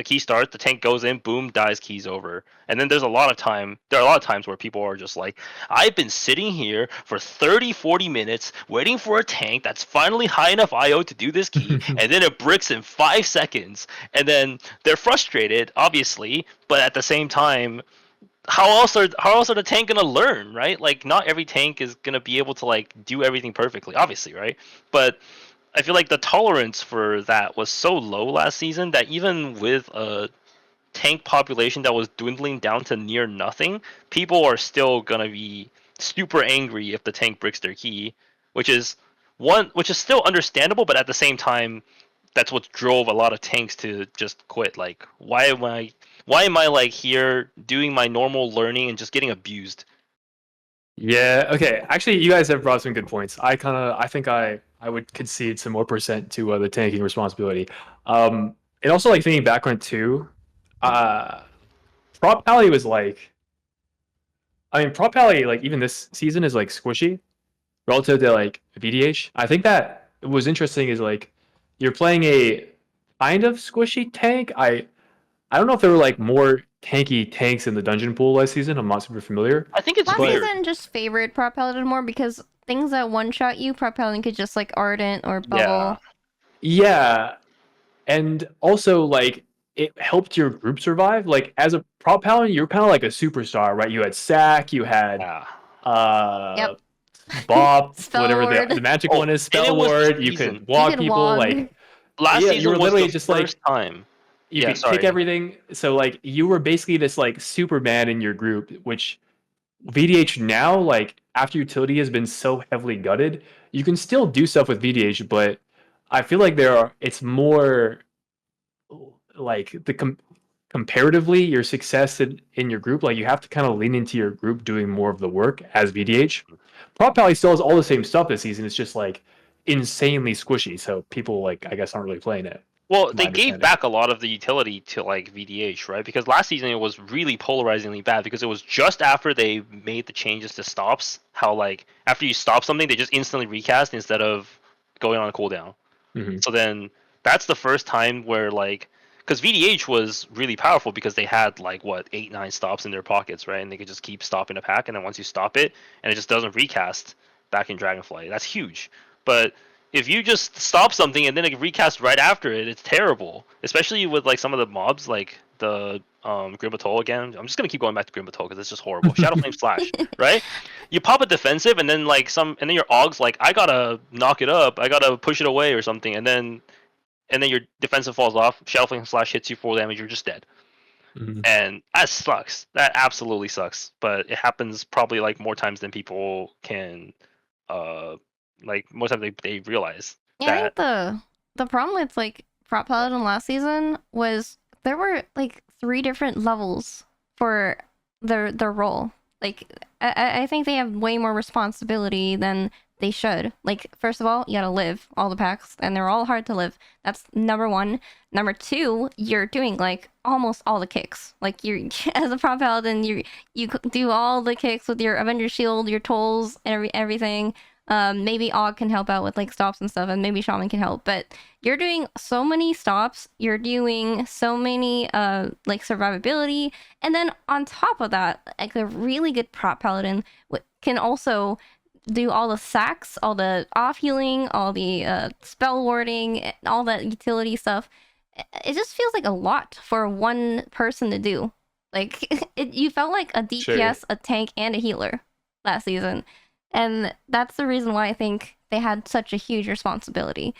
key starts, the tank goes in, boom, dies, keys over. And then there are a lot of times where people are just like, I've been sitting here for 30-40 minutes waiting for a tank that's finally high enough IO to do this key, and then it bricks in 5 seconds. And then they're frustrated, obviously, but at the same time, how else are the tank gonna learn, right? Like not every tank is gonna be able to like do everything perfectly, obviously, right? But I feel like the tolerance for that was so low last season that even with a tank population that was dwindling down to near nothing, people are still gonna be super angry if the tank bricks their key, which is still understandable, but at the same time, that's what drove a lot of tanks to just quit. Like, why am I like here doing my normal learning and just getting abused? Yeah, okay. Actually, you guys have brought some good points. I think I would concede some more percent to the tanking responsibility. And also like thinking back on it too, Prop Pally was like, I mean, Prop Pally like even this season is like squishy relative to like VDH. I think that was interesting is like you're playing a kind of squishy tank. I don't know if there were like more tanky tanks in the dungeon pool last season. I'm not super familiar. I think it's Last weird. season just favored prop paladin more because things that one shot you, prop paladin could just like ardent or bubble. Yeah. And also like it helped your group survive. Like as a prop paladin, you're kind of like a superstar, right? You had Sack, you had Yep. Bop, Spell whatever ward. the magic one is, spell ward. You could You wog could people. wog. Like last yeah, season you were was literally the just first like time. you could kick everything. So like you were basically this like Superman in your group, which VDH now, like after utility has been so heavily gutted, you can still do stuff with VDH, but I feel like it's more like comparatively your success in your group, like you have to kind of lean into your group doing more of the work as VDH. Prop Pally still has all the same stuff this season. It's just like insanely squishy, so people like I guess aren't really playing it. Well, they gave back a lot of the utility to like VDH, right? Because last season it was really polarizingly bad because it was just after they made the changes to stops. How like after you stop something, they just instantly recast instead of going on a cooldown. Mm-hmm. So then that's the first time where like, because VDH was really powerful because they had like what 8-9 stops in their pockets, right? And they could just keep stopping a pack, and then once you stop it, and it just doesn't recast back in Dragonflight. That's huge. But if you just stop something and then it recasts right after it, it's terrible. Especially with like some of the mobs, like the Grimbatol again. I'm just gonna keep going back to Grimbatol because it's just horrible. Shadow Flame Slash, right? You pop a defensive, and then your Aug's like, I gotta knock it up, I gotta push it away or something, and then your defensive falls off. Shadow Flame Slash hits you 4 damage, you're just dead. And that sucks. That absolutely sucks. But it happens probably like more times than people can, more times they realize. Yeah, I think the problem with like Prop Paladin last season was there were like 3 different levels for their role. Like I think they have way more responsibility than they should. Like, first of all, you gotta live all the packs, and they're all hard to live. That's number 1. Number 2, you're doing like almost all the kicks. Like, you're as a Prop Paladin, you do all the kicks with your Avenger Shield, your tolls, and everything. Maybe Og can help out with like stops and stuff, and maybe Shaman can help, but you're doing so many stops, you're doing so many like survivability, and then on top of that, like a really good Prop Paladin can also do all the sacks, all the off healing, all the spell warding, all that utility stuff. It just feels like a lot for one person to do. Like, you felt like a DPS, a tank, and a healer last season. And that's the reason why I think they had such a huge responsibility.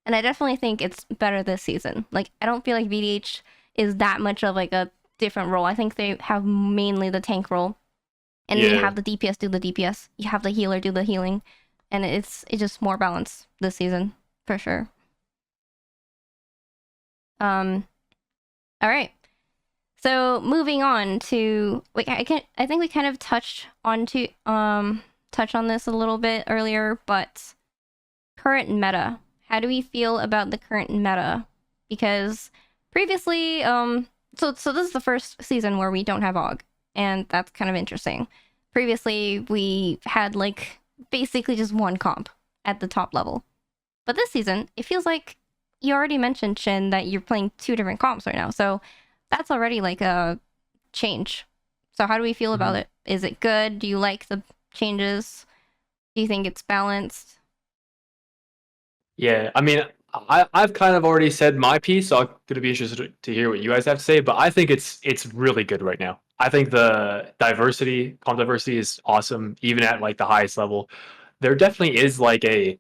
And I definitely think it's better this season. Like, I don't feel like VDH is that much of like a different role. I think they have mainly the tank role. And then you have the DPS do the DPS. You have the healer do the healing. And it's just more balanced this season, for sure. All right. So moving on to, like, I think we kind of touched on this a little bit earlier, but current meta. How do we feel about the current meta? Because previously, so this is the first season where we don't have Og, and that's kind of interesting. Previously, we had like basically just one comp at the top level, but this season it feels like you already mentioned, Shin, that you're playing 2 different comps right now, so that's already like a change. So how do we feel about it? Is it good? Do you like the changes? Do you think it's balanced? Yeah, I mean, I've kind of already said my piece, so I'm gonna be interested to hear what you guys have to say. But I think it's really good right now. I think the comp diversity is awesome, even at like the highest level. There definitely is like a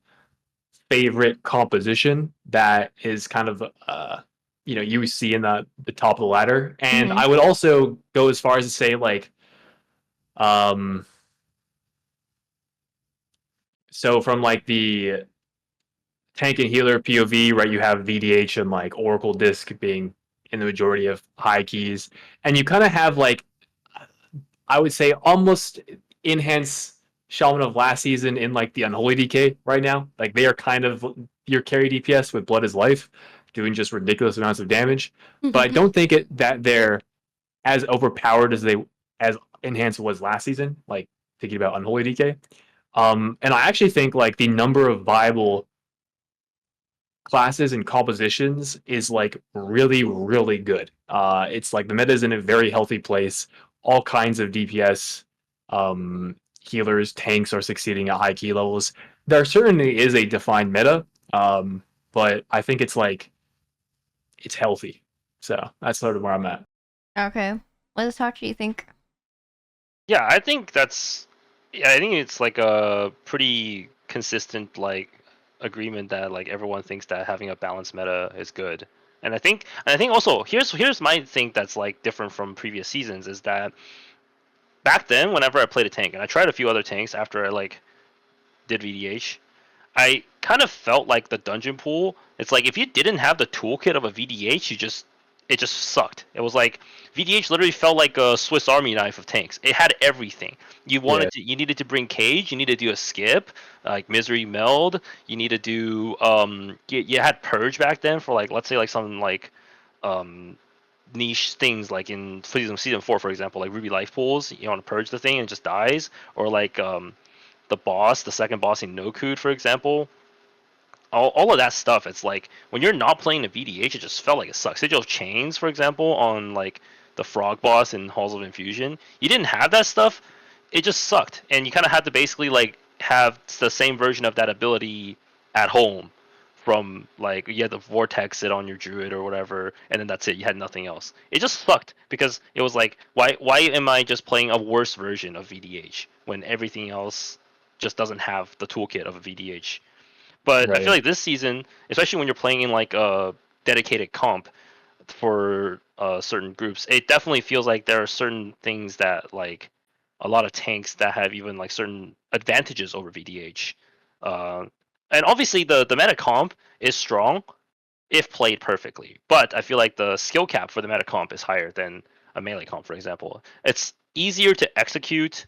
favorite composition that is kind of you see in the top of the ladder, and I would also go as far as to say like so from like the tank and healer POV, right? You have VDH and like Oracle Disc being in the majority of high keys, and you kind of have like, I would say, almost enhance Shaman of last season in like the Unholy DK right now. Like, they are kind of your carry DPS with Blood is Life, doing just ridiculous amounts of damage. But I don't think that they're as overpowered as Enhance was last season. Like, thinking about Unholy DK. And I actually think like the number of viable classes and compositions is like really, really good. It's like the meta is in a very healthy place. All kinds of DPS healers, tanks are succeeding at high key levels. There certainly is a defined meta, but I think it's healthy. So that's sort of where I'm at. Okay. What does Tachi think? Yeah, I think it's like a pretty consistent like agreement that like everyone thinks that having a balanced meta is good. And I think also here's my thing that's like different from previous seasons is that back then whenever I played a tank, and I tried a few other tanks after I like did VDH, I kind of felt like the dungeon pool, it's like if you didn't have the toolkit of a VDH, it just sucked. It was like VDH literally felt like a Swiss Army knife of tanks. It had everything. You needed to bring cage. You needed to do a skip, like misery meld. You need to do you had purge back then for like, let's say like some like niche things like in season 4, for example, like Ruby life pools. You want to purge the thing and it just dies, or like the second boss in Nokud, for example. All of that stuff, it's like when you're not playing the VDH, it just felt like it sucks. Sigil of Chains, for example, on like the frog boss in Halls of Infusion, you didn't have that stuff, it just sucked, and you kind of had to basically like have the same version of that ability at home from like you had the vortex it on your druid or whatever, and then that's it. You had nothing else. It just sucked because it was like, why am I just playing a worse version of VDH when everything else just doesn't have the toolkit of a VDH? But I feel Right. like this season, especially when you're playing in like a dedicated comp for certain groups, it definitely feels like there are certain things that like a lot of tanks that have even like certain advantages over VDH. Uh, and obviously the meta comp is strong if played perfectly, but I feel like the skill cap for the meta comp is higher than a melee comp, for example. It's easier to execute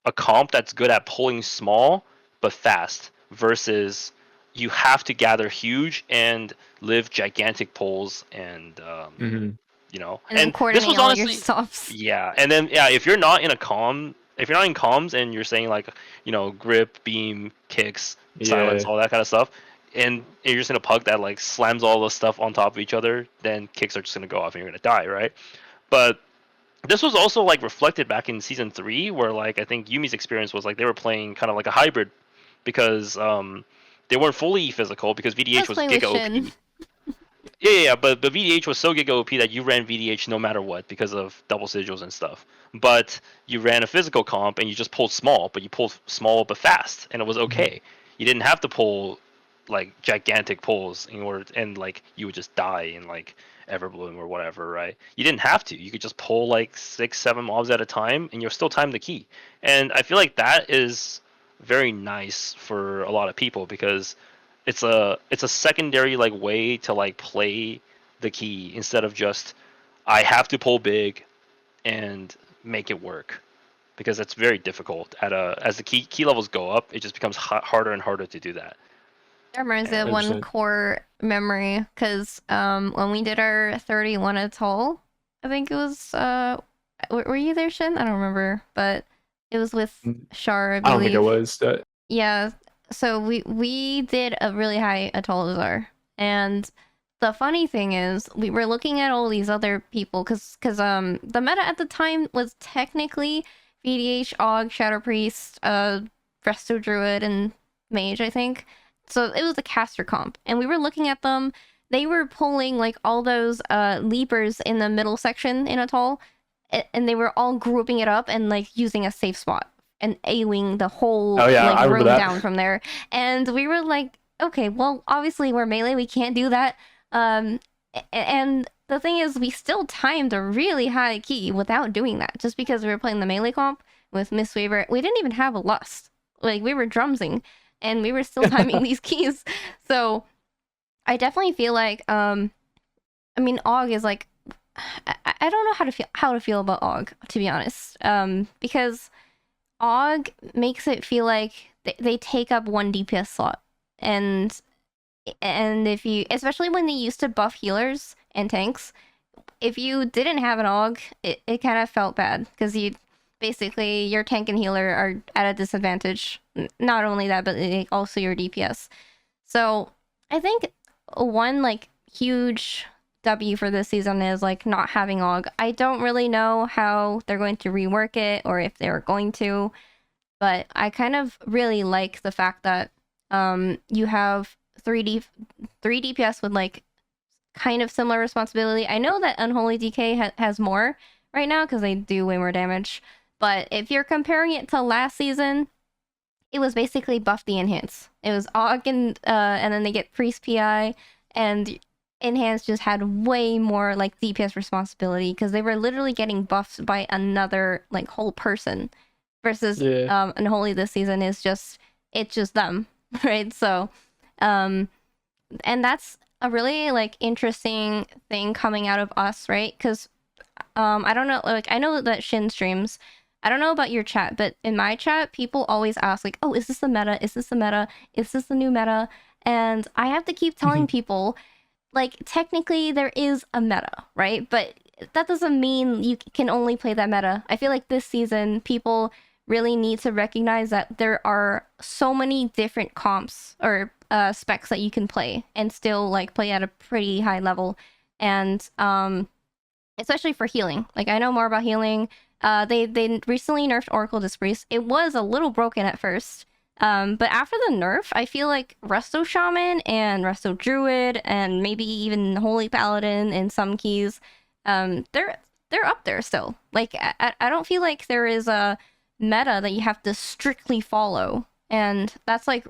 a comp that's good at pulling small but fast versus you have to gather huge and live gigantic pulls and Hmm. And then and this coordinate was all your honestly, stops. yeah. And then yeah, if you're not in a calm, if you're not in comms and you're saying like, grip, beam, kicks, silence, Yeah. all that kind of stuff, and you're just in a pug that like slams all the stuff on top of each other, then kicks are just gonna go off and you're gonna die, right? But this was also like reflected back in season 3, where like I think Yumi's experience was like they were playing kind of like a hybrid because they weren't fully physical because I VDH was was playing with Giga Shin. OP. Yeah, but the VDH was so Giga OP that you ran VDH no matter what because of double sigils and stuff. But you ran a physical comp and you just pulled small, but you pulled small but fast, and it was Mhm. okay. You didn't have to pull like gigantic pulls in order, and like you would just die in like Everbloom or whatever, right? You didn't have to. You could just pull like 6, 7 mobs at a time, and you're still time the key. And I feel like that is very nice for a lot of people because it's a secondary like way to like play the key instead of just I have to pull big and make it work because it's very difficult at a as the key levels go up, it just becomes harder and harder to do that. That reminds me of And one 100%. core memory, because when we did our 31 atoll, I think it was were you there, Shin? I don't remember, but it was with Shar, I I don't think it believe. was. Yeah, so we did a really high atoll czar, and the funny thing is we were looking at all these other people because the meta at the time was technically VDH, Og, Shadow Priest, Resto Druid, and Mage, I think. So it was a caster comp, and we were looking at them. They were pulling like all those leapers in the middle section in atoll, and they were all grouping it up and like using a safe spot and A-wing the whole Oh yeah, like I remember room that. down from there. And we were like, okay, well, obviously we're melee, we can't do that. And the thing is, we still timed a really high key without doing that, just because we were playing the melee comp with Miss Weaver. We didn't even have a lust. Like we were drumsing, and we were still timing these keys. So I definitely feel like, I mean, Og is like, I don't know how to feel about Og, to be honest. Because Og makes it feel like they take up one DPS slot, and if you, especially when they used to buff healers and tanks, if you didn't have an Og, it kind of felt bad because you basically your tank and healer are at a disadvantage. Not only that, but also your DPS. So I think one like huge W for this season is like not having Og. I don't really know how they're going to rework it or if they're going to, but I kind of really like the fact that you have 3D 3 DPS with like kind of similar responsibility. I know that Unholy DK has more right now because they do way more damage, but if you're comparing it to last season, it was basically buff the enhance. It was Og and then they get Priest PI, and enhance just had way more like DPS responsibility because they were literally getting buffed by another like whole person, versus Yeah. Unholy this season is just it's just them, right? So and that's a really like interesting thing coming out of us, right? Because I don't know, like I know that Shin streams. I don't know about your chat, but in my chat, people always ask like, "Oh, is this the meta? Is this the meta? Is this the new meta?" And I have to keep telling people, like, technically there is a meta, right? But that doesn't mean you can only play that meta. I feel like this season, people really need to recognize that there are so many different comps or specs that you can play and still like play at a pretty high level. And especially for healing. Like I know more about healing. They recently nerfed Oracle Dispriest. It was a little broken at first, But after the nerf, I feel like Resto Shaman and Resto Druid and maybe even Holy Paladin in some keys, they're up there still. Like I don't feel like there is a meta that you have to strictly follow, and that's like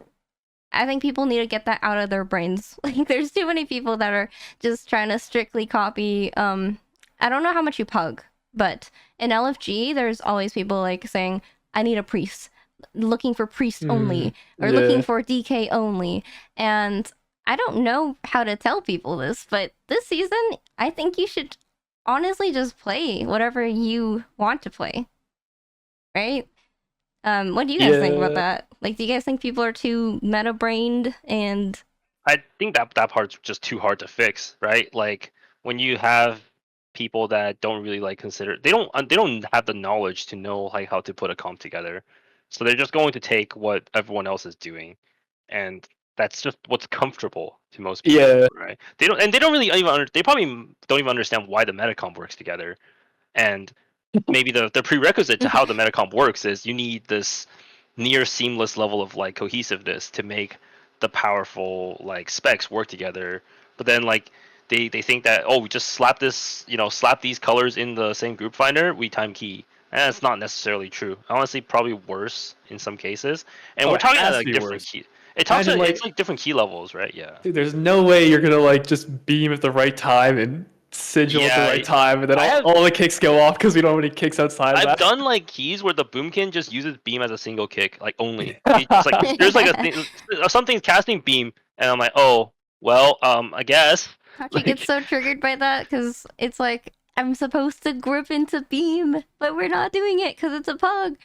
I think people need to get that out of their brains. Like there's too many people that are just trying to strictly copy. I don't know how much you pug, but in LFG, there's always people like saying, "I need a priest." Looking for priest only or looking Yeah. for DK only. And I don't know how to tell people this, but this season, I think you should honestly just play whatever you want to play. Right? What do you guys think about Yeah. that? Like, do you guys think people are too meta brained and I think that part's just too hard to fix, right? Like when you have people that don't really like consider they don't have the knowledge to know like how to put a comp together, so they're just going to take what everyone else is doing, and that's just what's comfortable to most people, Yeah. right? They don't really even they probably don't even understand why the meta comp works together, and maybe the prerequisite to how the meta comp works is you need this near seamless level of like cohesiveness to make the powerful like specs work together. But then like they think that, oh, we just slap this, slap these colors in the same group finder, we time key. And that's not necessarily true. Honestly, probably worse in some cases. And Oh, we're it talking at has to like be different worse. key. Imagine It's like, like different key levels, right? Yeah. dude, there's no way you're gonna like just beam at the right time and sigil at the Yeah, right time, and then I have all the kicks go off because we don't have any kicks outside of I've that. done like keys where the boomkin just uses beam as a single kick, like only. It's like there's like a thing, something's casting beam, and I'm like, oh, well, I guess. Hachi gets Like, so triggered by that because it's like I'm supposed to grip into beam, but we're not doing it because it's a pug.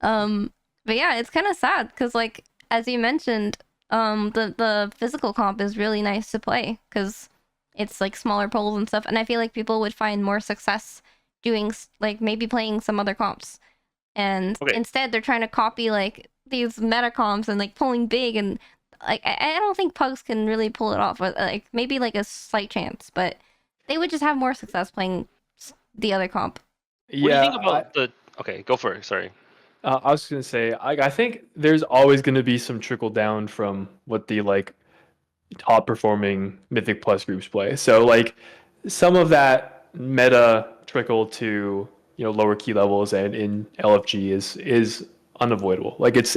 But yeah, it's kind of sad because like as you mentioned, the physical comp is really nice to play because it's like smaller poles and stuff, and I feel like people would find more success doing like maybe playing some other comps, and okay, instead they're trying to copy like these meta comps and like pulling big and like I don't think pugs can really pull it off. Like maybe like a slight chance, but they would just have more success playing the other comp. what do you think Yeah, about the? Okay, go for it. Sorry. I was gonna say, I think there's always gonna be some trickle down from what the like top performing Mythic Plus groups play. So like some of that meta trickle to lower key levels and in LFG is unavoidable. Like it's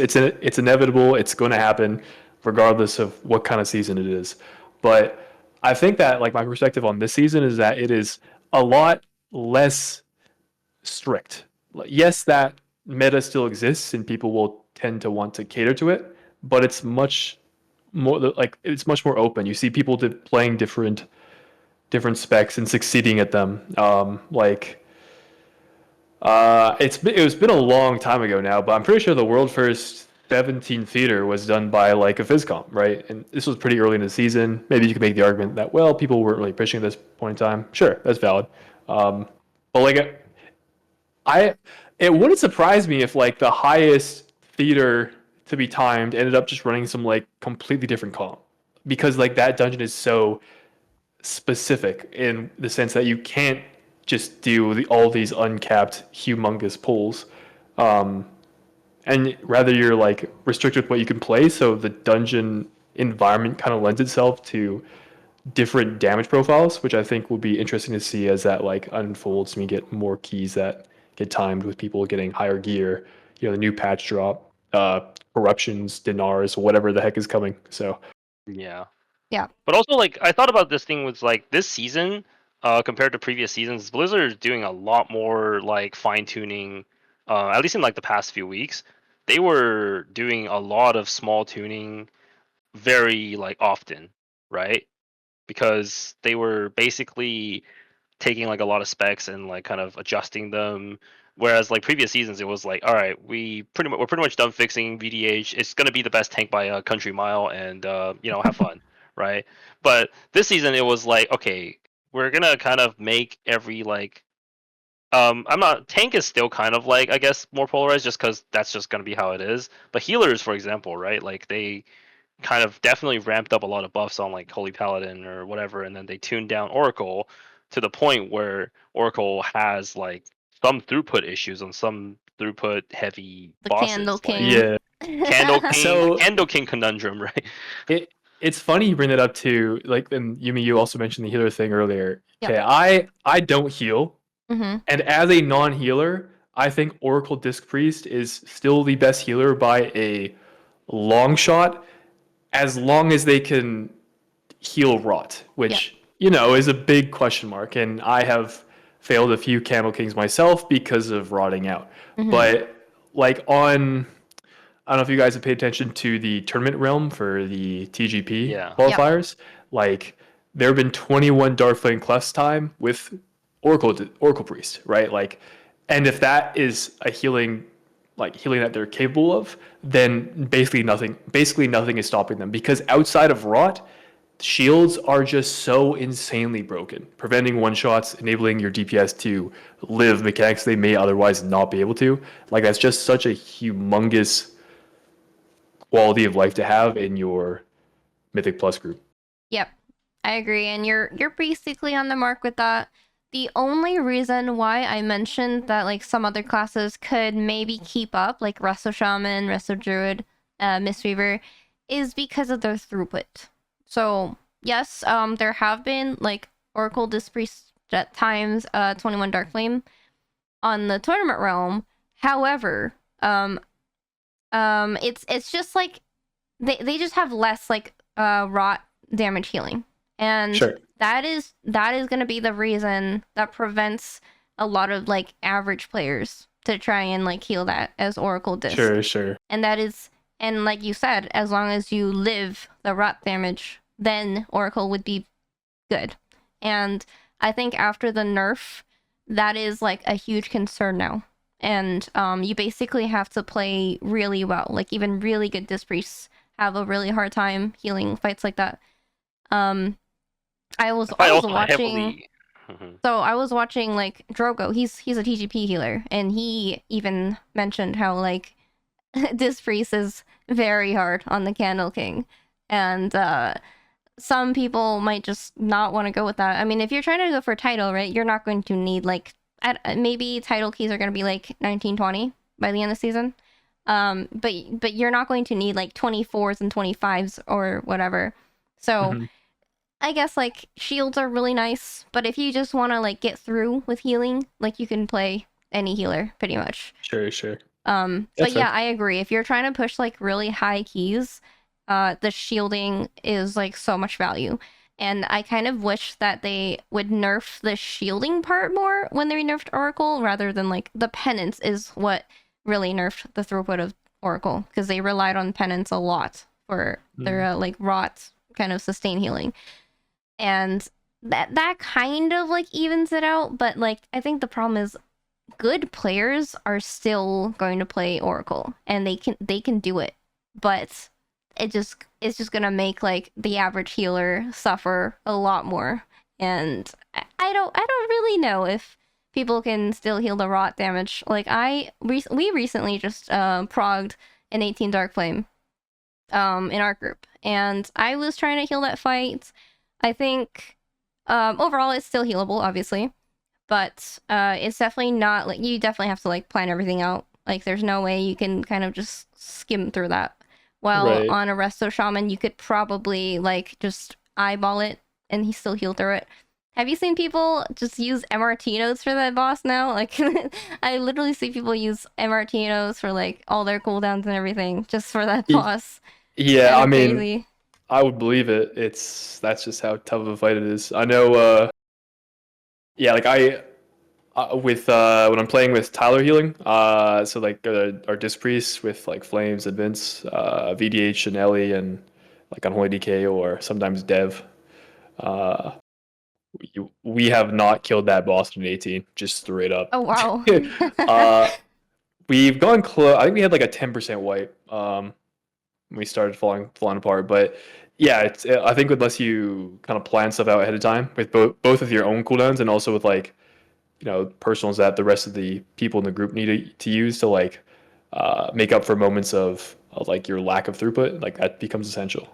inevitable. It's going to happen regardless of what kind of season it is. But I think that like my perspective on this season is that it is a lot less strict. Like, yes, that meta still exists and people will tend to want to cater to it, but it's much more like it's much more open. You see people playing different specs and succeeding at them. It was been a long time ago now, but I'm pretty sure the world first 17 theater was done by like a physcom, right? And this was pretty early in the season. Maybe you could make the argument that well, people weren't really pushing at this point in time. Sure, that's valid. But like I it wouldn't surprise me if like the highest theater to be timed ended up just running some like completely different comp because like that dungeon is so specific in the sense that you can't just do all these uncapped humongous pulls. Um, and rather you're like restricted with what you can play, so the dungeon environment kind of lends itself to different damage profiles, which I think will be interesting to see as that like unfolds and we get more keys that get timed with people getting higher gear, the new patch drop, corruptions, dinars, whatever the heck is coming. So Yeah. Yeah. But also, like, I thought about this thing was like this season, compared to previous seasons, Blizzard is doing a lot more like fine tuning. At least in like the past few weeks, they were doing a lot of small tuning, very like often, right? Because they were basically taking like a lot of specs and like kind of adjusting them. Whereas like previous seasons, it was like, all right, we're pretty much done fixing VDH. It's gonna be the best tank by a country mile, and have fun, right? But this season, it was like, okay, we're gonna kind of make every like, I'm not tank is still kind of like I guess more polarized just because that's just gonna be how it is. But healers, for example, right? Like they kind of definitely ramped up a lot of buffs on like Holy Paladin or whatever, and then they tuned down Oracle to the point where Oracle has like some throughput issues on some throughput heavy The Candle bosses. Like King. yeah, So Candle King conundrum, right? it's funny you bring that up too. Like, and Yumi, you also mentioned the healer thing earlier. Yep. Okay, I don't heal, and as a non-healer, I think Oracle Disc Priest is still the best healer by a long shot, as long as they can heal rot, Yep. which is a big question mark, and I have failed a few Candle Kings myself because of rotting out. But like on, I don't know if you guys have paid attention to the tournament realm for the TGP Yeah. Yep. qualifiers. Like there have been 21 Darkflame Clefs time with Oracle Priest, right? Like, and if that is a healing, like healing that they're capable of, then basically nothing is stopping them, because outside of rot, shields are just so insanely broken, preventing one shots, enabling your DPS to live mechanics they may otherwise not be able to. Like that's just such a humongous quality of life to have in your Mythic Plus group. Yep, I agree, and you're basically on the mark with that. The only reason why I mentioned that like some other classes could maybe keep up, like Resto Shaman, Resto Druid, Mistweaver, is because of their throughput. So yes, there have been like Oracle Disc Priest at times, 21 Darkflame on the tournament realm. However, it's just like they just have less like rot damage healing, and Sure. that is going to be the reason that prevents a lot of like average players to try and like heal that as Oracle Disc. Sure. And that is, and like you said, as long as you live the rot damage, then Oracle would be good. And I think after the nerf, that is like a huge concern now. And you basically have to play really well. Like even really good Disc Priests have a really hard time healing fights like that. I was watching. So I was watching like Drogo. He's a TGP healer, and he even mentioned how like Disc Priest is very hard on the Candle King, and some people might just not want to go with that. I mean, if you're trying to go for title, right, you're not going to need like maybe title keys are going to be like 1920 by the end of the season. But you're not going to need like 24s and 25s or whatever. So I guess like shields are really nice, but if you just want to like get through with healing, like you can play any healer pretty much. Sure. But yeah, I agree. If you're trying to push like really high keys, the shielding is like so much value. And I kind of wish that they would nerf the shielding part more when they nerfed Oracle, rather than like the penance is what really nerfed the throughput of Oracle, because they relied on penance a lot for their like rot kind of sustain healing. And that kind of like evens it out, but like I think the problem is good players are still going to play Oracle, and they can do it, but it's just gonna make like the average healer suffer a lot more. And I don't really know if people can still heal the rot damage. Like we recently just progged an 18 Dark Flame in our group, and I was trying to heal that fight. I think overall it's still healable, obviously, but it's definitely not like, you definitely have to like plan everything out. Like there's no way you can kind of just skim through that. While on a Resto Shaman, you could probably like just eyeball it and he still heal through it. Have you seen people just use MRT nodes for that boss now? Like I literally see people use MRT nodes for like all their cooldowns and everything just for that boss. Yeah, I mean, crazy. I would believe it. That's just how tough of a fight it is. I know. Yeah, like with when I'm playing with Tyler healing, so like our Disc Priests with like Flames and Vince, VDH and Ellie, and like Unholy DK or sometimes Dev. We have not killed that boss in 18, just straight up. Oh wow. We've gone close. I think we had like a 10% wipe. We started falling apart, but yeah, I think unless you kind of plan stuff out ahead of time with both of your own cooldowns and also with like personals that the rest of the people in the group need to use to like make up for moments of like your lack of throughput, like that becomes essential.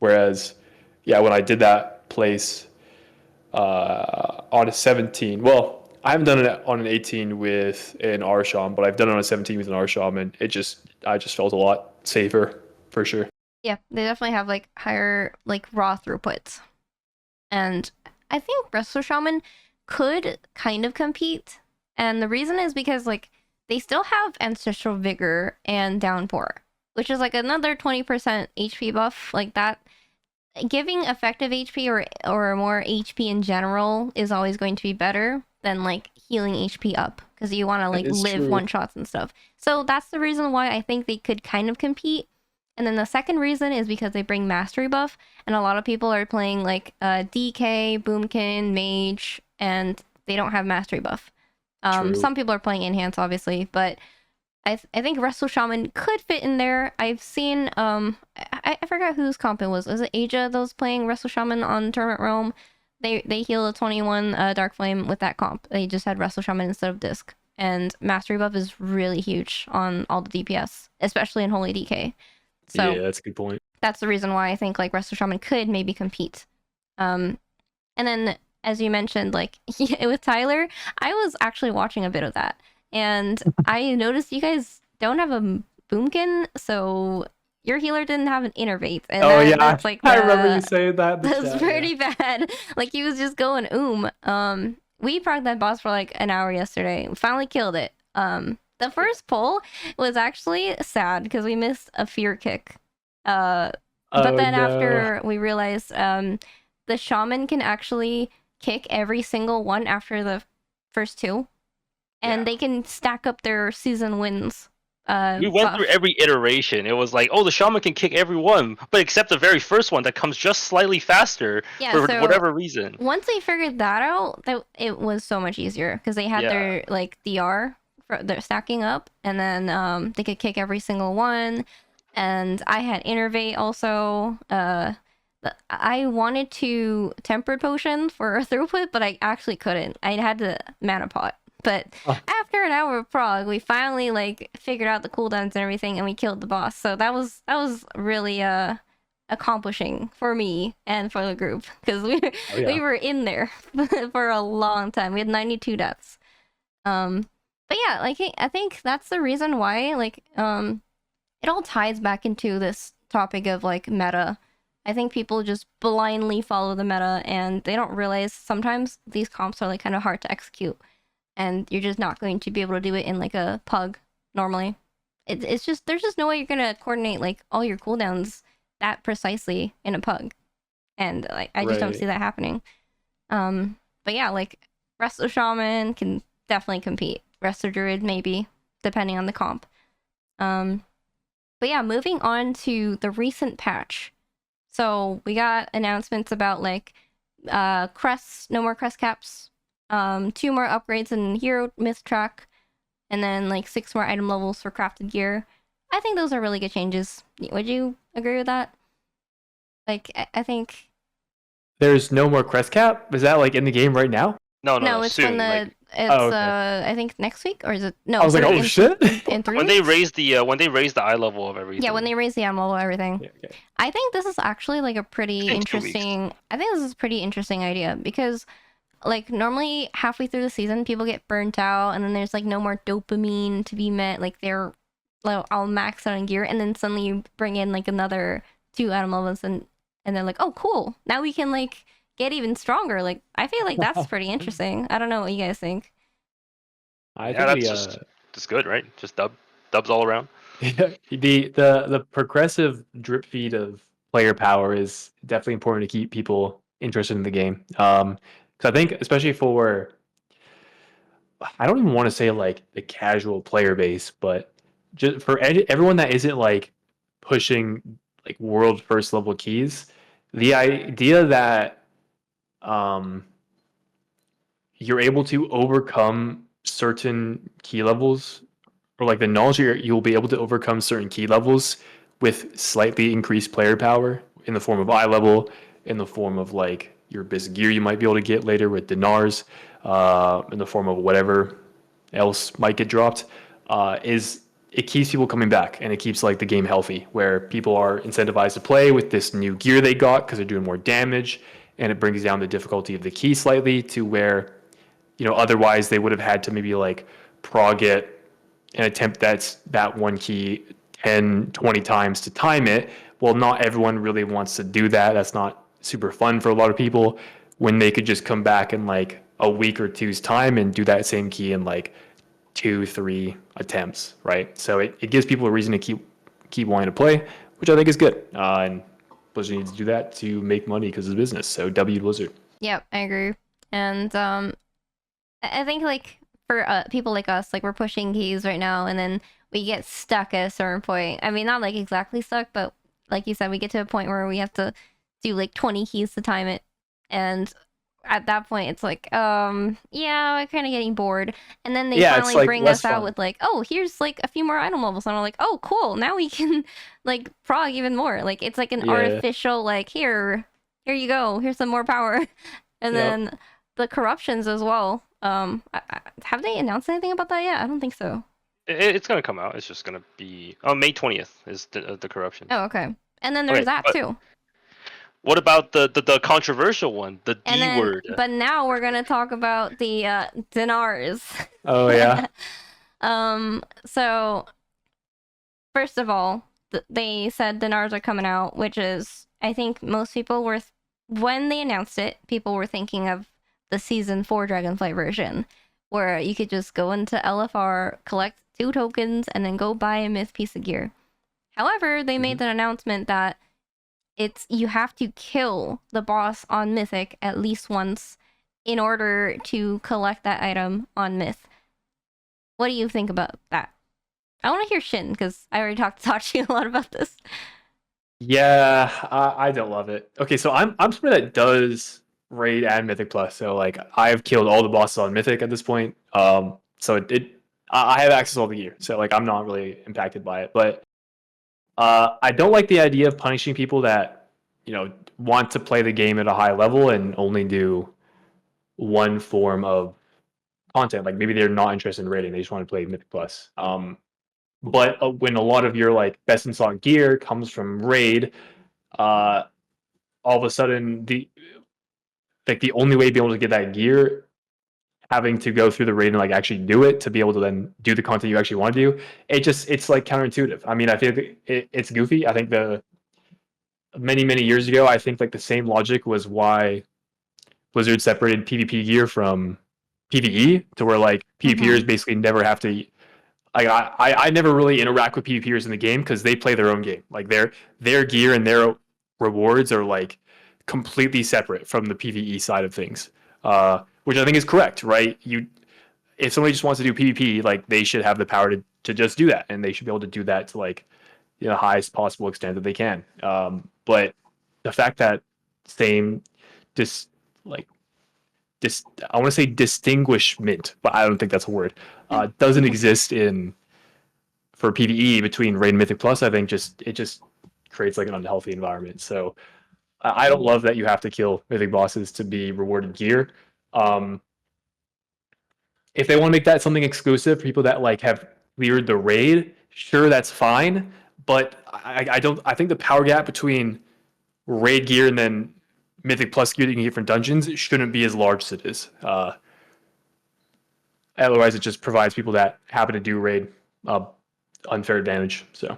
Whereas, yeah, when I did that place on a 17, well, I haven't done it on an 18 with an Arsham, but I've done it on a 17 with an Arsham, and I just felt a lot safer for sure. Yeah, they definitely have like higher like raw throughputs. And I think Resto Shaman could kind of compete. And the reason is because like they still have Ancestral Vigor and Downpour, which is like another 20% HP buff. Like that, giving effective HP or more HP in general is always going to be better than like healing HP up, because you want to like live true. one shots and stuff. So that's the reason why I think they could kind of compete. And then the second reason is because they bring mastery buff, and a lot of people are playing like DK, Boomkin, Mage, and they don't have mastery buff. True. Some people are playing Enhance, obviously, but I think Resto Shaman could fit in there. I've seen I forgot whose comp it was. Was it Aja that was playing Resto Shaman on Tournament Realm? They healed a 21 Dark Flame with that comp. They just had Resto Shaman instead of Disc, and mastery buff is really huge on all the DPS, especially in Holy DK. So yeah, that's a good point. that's the reason why I think like Resto Shaman could maybe compete. And then as you mentioned, like with Tyler, I was actually watching a bit of that, and I noticed you guys don't have a Boomkin, so your healer didn't have an Innervate. And that's like I remember you saying that. That's pretty bad. Like he was just going we procced that boss for like an hour yesterday. We finally killed it. The first pull was actually sad because we missed a fear kick. But then after we realized the shaman can actually kick every single one after the first two, and they can stack up their season wins. We went through every iteration. It was like, oh, the shaman can kick every one, but except the very first one that comes just slightly faster for whatever reason. Once they figured that out, it was so much easier because they had their like DR. They're stacking up, and then they could kick every single one. And I had Innervate also. I wanted to Tempered Potion for throughput, but I actually couldn't. I had the Mana Pot. But after an hour of prog, we finally like figured out the cooldowns and everything, and we killed the boss. So that was really accomplishing for me and for the group, because we were in there for a long time. We had 92 deaths. But yeah, like I think that's the reason why like it all ties back into this topic of like meta. I think people just blindly follow the meta, and they don't realize sometimes these comps are like kind of hard to execute, and you're just not going to be able to do it in like a pug normally. It's just there's just no way you're gonna coordinate like all your cooldowns that precisely in a pug, and like I just don't see that happening. But yeah, like Resto Shaman can definitely compete. Resto Druid maybe, depending on the comp. But yeah, moving on to the recent patch. So we got announcements about like crests, no more crest caps, 2 more upgrades in hero myth track, and then like 6 more item levels for crafted gear. I think those are really good changes. Would you agree with that? Like I think there's no more crest cap. Is that like in the game right now? No, it's soon. I think next week, or is it? No, I was like, oh shit! In 3 when weeks? they raise the eye level of everything. Yeah, when they raise the eye level of everything. Yeah, okay. I think this is actually like a pretty interesting. I think this is a pretty interesting idea, because like normally halfway through the season people get burnt out, and then there's like no more dopamine to be met. Like they're like all maxed out on gear, and then suddenly you bring in like another 2 item levels, and they're like, oh cool, now we can like get even stronger. Like I feel like that's pretty interesting. I don't know what you guys think. I think that's good, right? Just dubs all around. Yeah, the progressive drip feed of player power is definitely important to keep people interested in the game. Because I think especially for, I don't even want to say like the casual player base, but just for everyone that isn't like pushing like world first level keys, the idea that you're able to overcome certain key levels, or like the knowledge you'll be able to overcome certain key levels with slightly increased player power in the form of eye level, in the form of like your basic gear you might be able to get later with dinars, in the form of whatever else might get dropped, it keeps people coming back, and it keeps like the game healthy, where people are incentivized to play with this new gear they got because they're doing more damage, and it brings down the difficulty of the key slightly to where otherwise they would have had to maybe like prog it and attempt that one key 10, 20 times to time it. Well, not everyone really wants to do that. That's not super fun for a lot of people when they could just come back in like a week or two's time and do that same key in like 2, 3 attempts, right? So it gives people a reason to keep wanting to play, which I think is good. And Blizzard needs to do that to make money because of business. So W Blizzard. Yep, I agree. And I think like for people like us, like we're pushing keys right now, and then we get stuck at a certain point. I mean, not like exactly stuck, but like you said, we get to a point where we have to do like 20 keys to time it, and at that point it's like yeah, we're kind of getting bored. And then they finally like bring us out with like, oh, here's like a few more item levels, and I'm like, oh cool, now we can like prog even more. Like it's like an artificial like, here you go, here's some more power. And then the corruptions as well. Have they announced anything about that yet? I don't think so. It's gonna come out. It's just gonna be May 20th is the corruption. Oh, okay. And then there's that too. What about the controversial one, the D word? But now we're gonna talk about the dinars. Oh yeah. So first of all, they said dinars are coming out, which is, I think most people were when they announced it, people were thinking of the Season 4 Dragonflight version, where you could just go into LFR, collect 2 tokens, and then go buy a myth piece of gear. However, they made an announcement that you have to kill the boss on Mythic at least once in order to collect that item on Myth. What do you think about that? I want to hear Shin, because I already talked to Tachi a lot about this. Yeah, I don't love it. Okay, so I'm somebody that does raid and Mythic Plus. So like I've killed all the bosses on Mythic at this point. So I have access to all the gear. So like I'm not really impacted by it. But I don't like the idea of punishing people that want to play the game at a high level and only do one form of content. Like maybe they're not interested in raiding; they just want to play Mythic Plus. But when a lot of your like best in slot gear comes from raid, all of a sudden the only way to be able to get that gear, having to go through the raid and like actually do it to be able to then do the content you actually want to do, it's like counterintuitive. I mean, I feel like it's goofy. I think many years ago, I think like the same logic was why Blizzard separated PvP gear from PvE, to where like PvPers basically never have to. I never really interact with PvPers in the game because they play their own game. Like their gear and their rewards are like completely separate from the PvE side of things, which I think is correct, right? If somebody just wants to do PvP, like they should have the power to just do that, and they should be able to do that to like the highest possible extent that they can. But the fact that same I want to say distinguishment, but I don't think that's a word, doesn't exist for PvE between Raid and Mythic Plus. I think it just creates like an unhealthy environment. So I don't love that you have to kill Mythic bosses to be rewarded gear. If they want to make that something exclusive for people that like have cleared the raid, sure, that's fine. But I think the power gap between raid gear and then Mythic Plus gear that you can get from dungeons shouldn't be as large as it is. Otherwise, it just provides people that happen to do raid unfair advantage. So,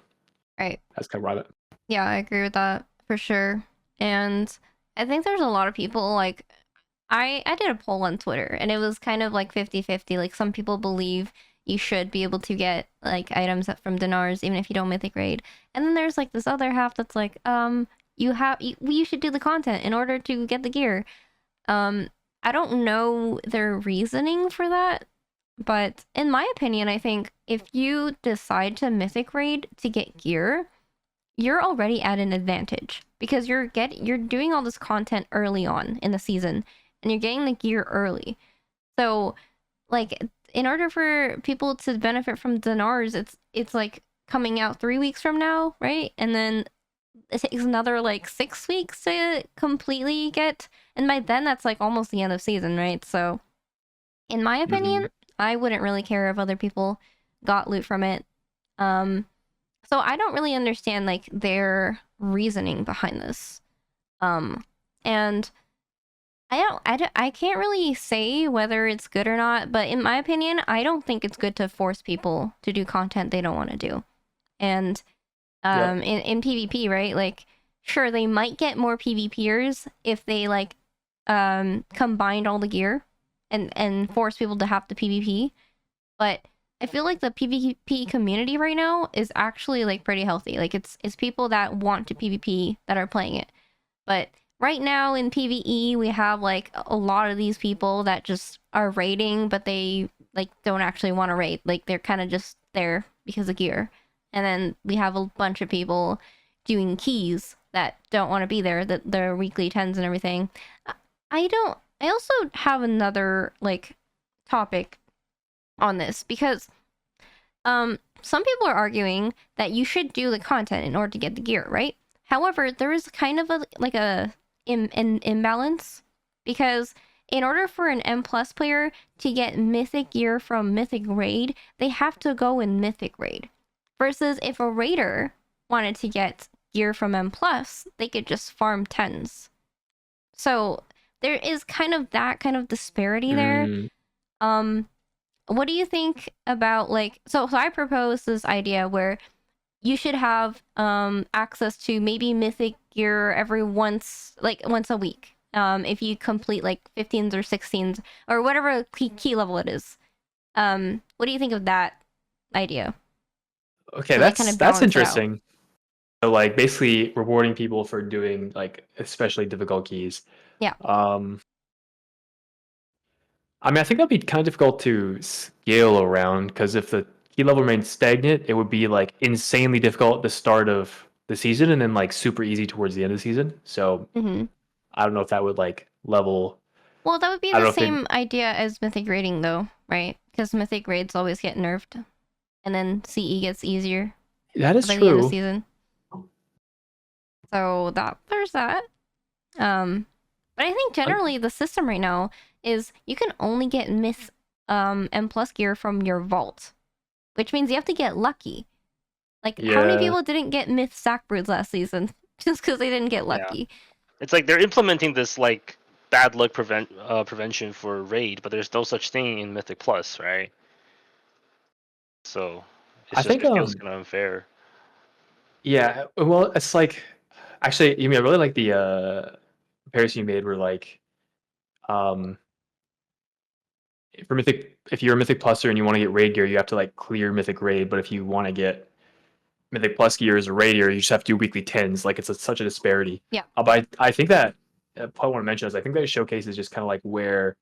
right, that's kind of right. Yeah, I agree with that for sure. And I think there's a lot of people like I did a poll on Twitter, and it was kind of like 50-50. Like some people believe you should be able to get like items from dinars even if you don't mythic raid, and then there's like this other half that's like you should do the content in order to get the gear. I don't know their reasoning for that, but in my opinion, I think if you decide to mythic raid to get gear, you're already at an advantage because you're doing all this content early on in the season and you're getting the gear early. So like in order for people to benefit from dinars, it's like coming out 3 weeks from now, right? And then it takes another like 6 weeks to completely get, and by then that's like almost the end of season, right? So in my opinion, I wouldn't really care if other people got loot from it. So I don't really understand like their reasoning behind this. And I can't really say whether it's good or not, but in my opinion, I don't think it's good to force people to do content they don't want to do. And in PvP, right? Like, sure, they might get more PvPers if they like combined all the gear and force people to have the PvP. But I feel like the PvP community right now is actually like pretty healthy. Like it's people that want to PvP that are playing it. But right now in PvE, we have like a lot of these people that just are raiding, but they like don't actually want to raid. Like they're kind of just there because of gear. And then we have a bunch of people doing keys that don't want to be there, that they're weekly 10s and everything. I also have another like topic on this because some people are arguing that you should do the content in order to get the gear, right? However, there is kind of an imbalance because in order for an M plus player to get mythic gear from mythic raid, they have to go in mythic raid. Versus if a raider wanted to get gear from M plus, they could just farm 10s. So there is kind of that kind of disparity there. What do you think about like so I propose this idea where you should have access to maybe mythic gear every once a week. If you complete like 15s or 16s or whatever key level it is. What do you think of that idea? Okay, So, like, kind of balance that's it interesting. So like basically rewarding people for doing like especially difficult keys. Yeah. I mean, I think that'd be kind of difficult to scale around because if the key level remains stagnant, it would be like insanely difficult at the start of the season and then like super easy towards the end of the season. So I don't know if that would like level. Well, that would be I don't the know if they- same idea as mythic raiding, though, right? Because mythic raids always get nerfed, and then CE gets easier That is by the end of the true. season. So there's that. But I think generally the system right now is you can only get myth M plus gear from your vault, which means you have to get lucky. Like how many Yeah. people didn't get myth sack broods last season just because they didn't get lucky? It's like they're implementing this like bad luck prevention for raid, but there's no such thing in Mythic Plus, right? So I think it feels kind of unfair. Yeah, well, it's like actually, I really like the comparison you made where like um for Mythic, if you're a Mythic Pluser and you want to get raid gear, you have to like clear Mythic raid. But if you want to get Mythic Plus gear as a raider, you just have to do weekly 10s. Like it's such a disparity. Yeah. But I think that what I want to mention is I think that showcases just kind of like where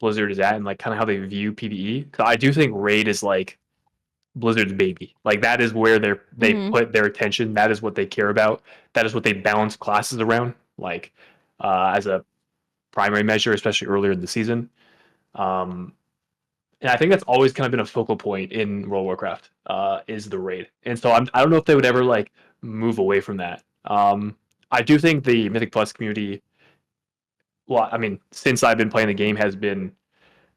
Blizzard is at and like kind of how they view PvE. 'Cause I do think raid is like Blizzard's baby. Like that is where they put their attention. That is what they care about. That is what they balance classes around. Like as a primary measure, especially earlier in the season. And I think that's always kind of been a focal point in World of Warcraft is the raid. And so I don't know if they would ever like move away from that. I do think the Mythic Plus community, well, I mean, since I've been playing the game, has been,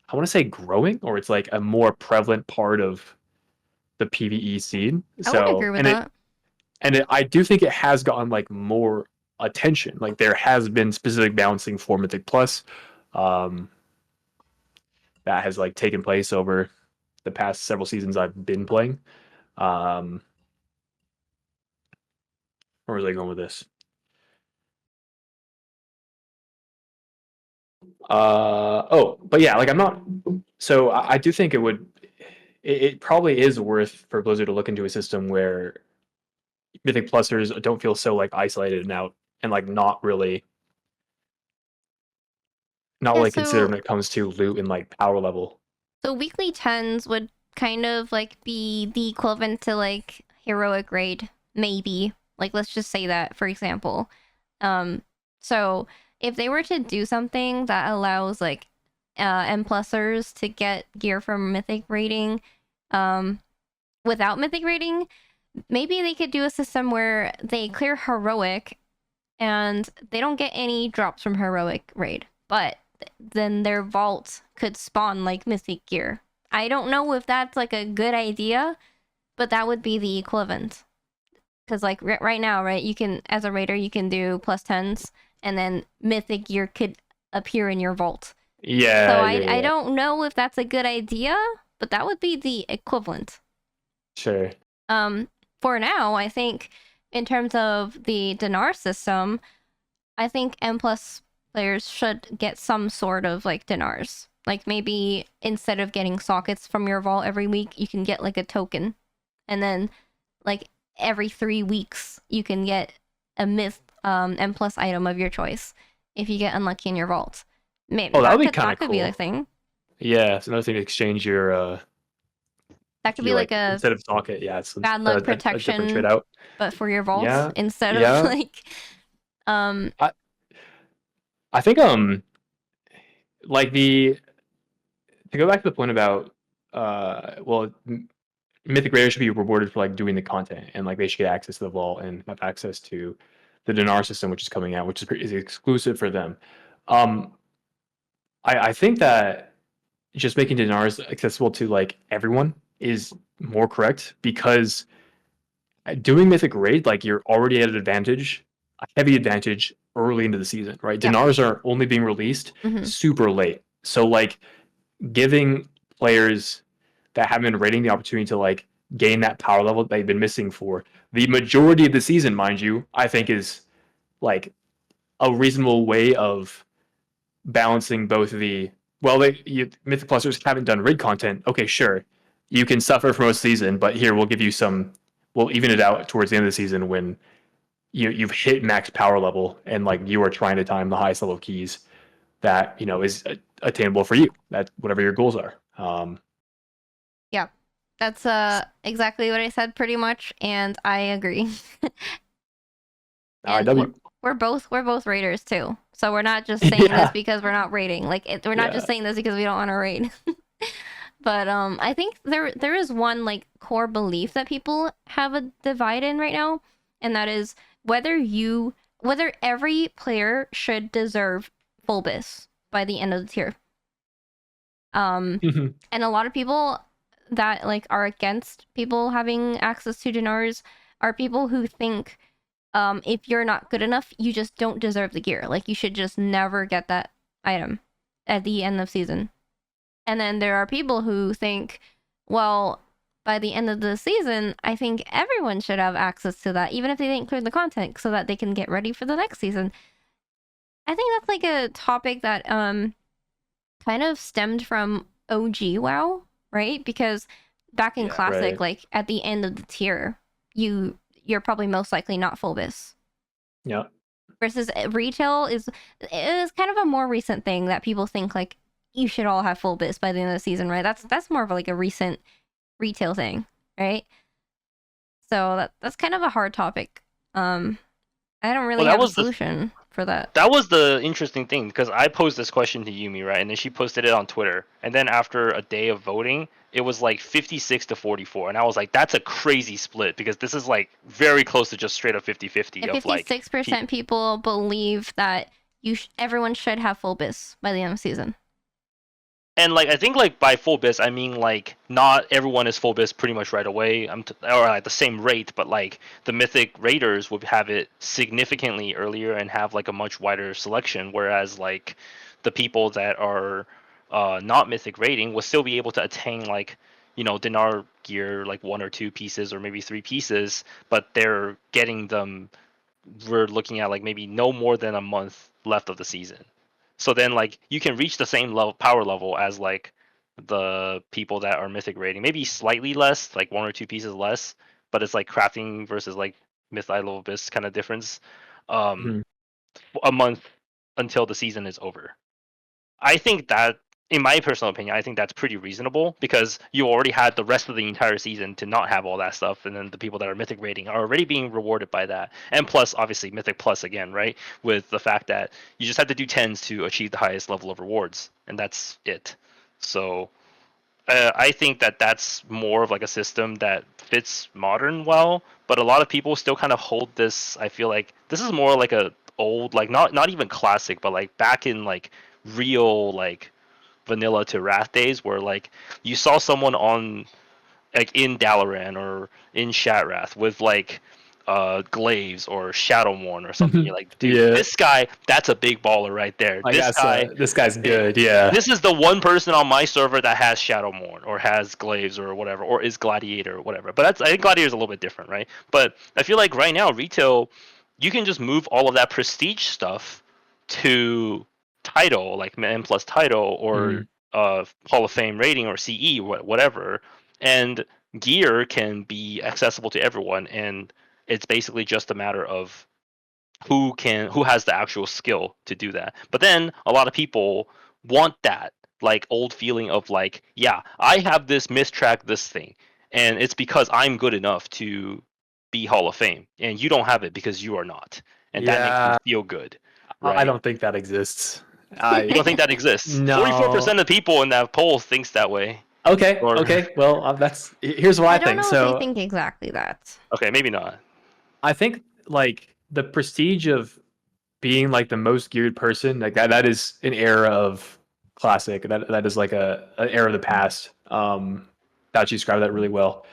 I want to say growing, or it's like a more prevalent part of the PvE scene. I would agree with that. I do think it has gotten like more attention. Like there has been specific balancing for Mythic Plus that has like taken place over the past several seasons I've been playing. Where was I going with this? But yeah, like I'm not. So I do think it would. It probably is worth for Blizzard to look into a system where Mythic Plusers don't feel so like isolated and out and like not really considered when it comes to loot and like power level. So weekly 10s would kind of like be the equivalent to like heroic raid, maybe. Like let's just say that, for example. So if they were to do something that allows like M plusers to get gear from mythic raiding, without mythic raiding, maybe they could do a system where they clear heroic and they don't get any drops from heroic raid, but then their vault could spawn like mythic gear. I don't know if that's like a good idea, but that would be the equivalent. Because like right now, right, you can, as a raider, you can do plus 10s, and then mythic gear could appear in your vault. Yeah. So yeah, I don't know if that's a good idea, but that would be the equivalent. Sure. For now, I think in terms of the dinar system, I think M plus players should get some sort of like dinars. Like maybe instead of getting sockets from your vault every week, you can get like a token. And then like every 3 weeks you can get a M plus item of your choice if you get unlucky in your vault. Maybe Oh, that would be that kind of could be cool. a thing. Yeah, it's another thing to exchange your That could be your like like a instead of socket. Yeah, it's bad a, luck a different trade protection, out. but for your vault Yeah, instead of yeah. like um I think like the to go back to the point about well, Mythic Raiders should be rewarded for like doing the content, and like they should get access to the vault and have access to the dinar system, which is coming out, which is exclusive for them. Um, I think that just making dinars accessible to like everyone is more correct, because doing Mythic Raid, like you're already at an advantage, a heavy advantage early into the season, right? yeah. Dinars are only being released Mm-hmm. super late. So like giving players that haven't been raiding the opportunity to like gain that power level that they've been missing for the majority of the season, mind you, I think is like a reasonable way of balancing both the Mythic Plusers haven't done raid content. Okay, sure, you can suffer for most season, but here we'll give you some. We'll even it out towards the end of the season when you've hit max power level and like you are trying to time the highest level of keys that is attainable for you. That whatever your goals are. Yeah. That's exactly what I said pretty much, and I agree. And RIW. we're both raiders too. So we're not just saying this because we're not raiding. Like we're not just saying this because we don't want to raid. But I think there is one like core belief that people have a divide in right now, and that is whether every player should deserve full bis by the end of the tier. And a lot of people that like are against people having access to dinars are people who think if you're not good enough, you just don't deserve the gear. Like you should just never get that item at the end of season. And then there are people who think, well, by the end of the season, I think everyone should have access to that, even if they didn't clear the content, so that they can get ready for the next season. I think that's like a topic that kind of stemmed from OG WoW, right? Because back in Classic, right. like at the end of the tier, you're probably most likely not full bis. Yeah. Versus retail is kind of a more recent thing that people think like you should all have full bis by the end of the season, right? That's more of like a recent retail thing, right? So that's kind of a hard topic. I don't really have a solution for that. That was the interesting thing, because I posed this question to Yumi, right? And then she posted it on Twitter. And then after a day of voting, it was like 56 to 44. And I was like, that's a crazy split, because this is like very close to just straight up 50-50 of like 56% people believe that everyone should have full bis by the end of the season. And like I think like by full bis, I mean like not everyone is full bis pretty much right away. Or at the same rate, but like the Mythic Raiders would have it significantly earlier and have like a much wider selection, whereas like the people that are not Mythic rating will still be able to attain like dinar gear, like 1 or 2 pieces or maybe 3 pieces, but they're getting them. We're looking at like maybe no more than a month left of the season. So then like you can reach the same power level as like the people that are Mythic rating, maybe slightly less, like 1 or 2 pieces less, but it's like crafting versus like Myth Idol Abyss kind of difference. A month until the season is over. I think that, in my personal opinion, I think that's pretty reasonable, because you already had the rest of the entire season to not have all that stuff, and then the people that are Mythic rating are already being rewarded by that. And plus, obviously, Mythic Plus again, right? With the fact that you just have to do 10s to achieve the highest level of rewards, and that's it. So I think that that's more of like a system that fits modern well, but a lot of people still kind of hold this. I feel like this is more like a old, like not even classic, but like back in like real like vanilla to Wrath days, where like you saw someone on like in Dalaran or in Shatrath with like Glaives or Shadowmourne or something. You're like, dude, Yeah. this guy, that's a big baller right there. Like This guy, this guy's good. Yeah. this is the one person on my server that has Shadowmourne or has Glaives or whatever, or is Gladiator or whatever. But I think Gladiator is a little bit different, right? But I feel like right now retail, you can just move all of that prestige stuff to title, like M plus title or Hall of Fame rating or CE, whatever, and gear can be accessible to everyone, and it's basically just a matter of who has the actual skill to do that. But then a lot of people want that like old feeling of like, yeah, I have this mistrack this thing, and it's because I'm good enough to be Hall of Fame, and you don't have it because you are not, and that makes me Yeah. feel good, I right? don't think that exists. You don't think that exists? 44% No. of people in that poll thinks that way. Okay. Or Okay. Well, here's what I I don't think. know if they So think exactly that. okay, maybe not. I think like the prestige of being like the most geared person, like that is an era of classic. That is like an era of the past. That you described that really well.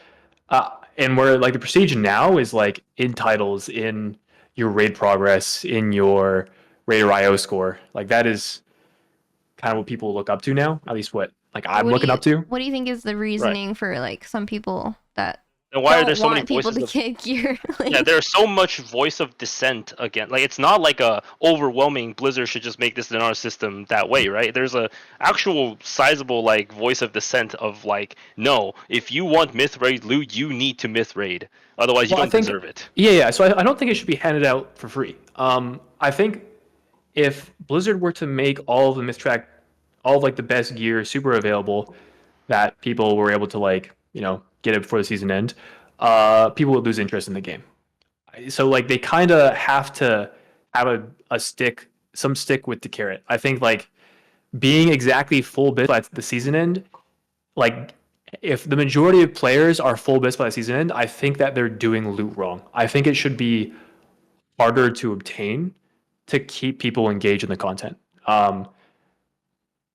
And where like the prestige now is like in titles, in your raid progress, in your Raider IO score. Like that is kind of what people look up to now. At least what like I'm looking up to. What do you think is the Right. reasoning for like some people that And why are there don't so many want people voices to of get gear? yeah, there's so much voice of dissent again. Like it's not like a overwhelming Blizzard should just make this Dinar system that way, right? There's a actual sizable like voice of dissent of like, no, if you want myth raid loot, you need to myth raid. Otherwise you Well, I don't think deserve it. yeah. So I don't think it should be handed out for free. I think if Blizzard were to make all of the Mythtrack, all of like the best gear super available, that people were able to like get it before the season end, people would lose interest in the game. So like they kind of have to have a stick, some stick with the carrot. I think like being exactly full bits by the season end, like if the majority of players are full bits by the season end, I think that they're doing loot wrong. I think it should be harder to obtain to keep people engaged in the content.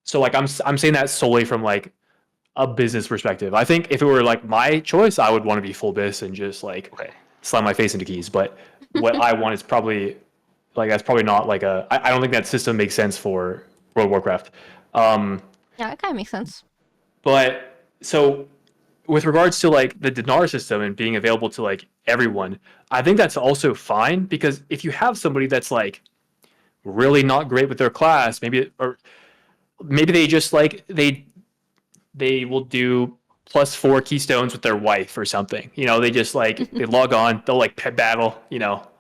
So like I'm saying that solely from like a business perspective. I think if it were like my choice, I would want to be full bis and just like Okay. slam my face into keys. But what I want is probably like that's probably not like I don't think that system makes sense for World of Warcraft. Yeah, it kind of makes sense. But so with regards to like the dinar system and being available to like everyone, I think that's also fine because if you have somebody that's like really not great with their class, maybe they just like they will do +4 keystones with their wife or something. They just like they log on, they'll like pet battle.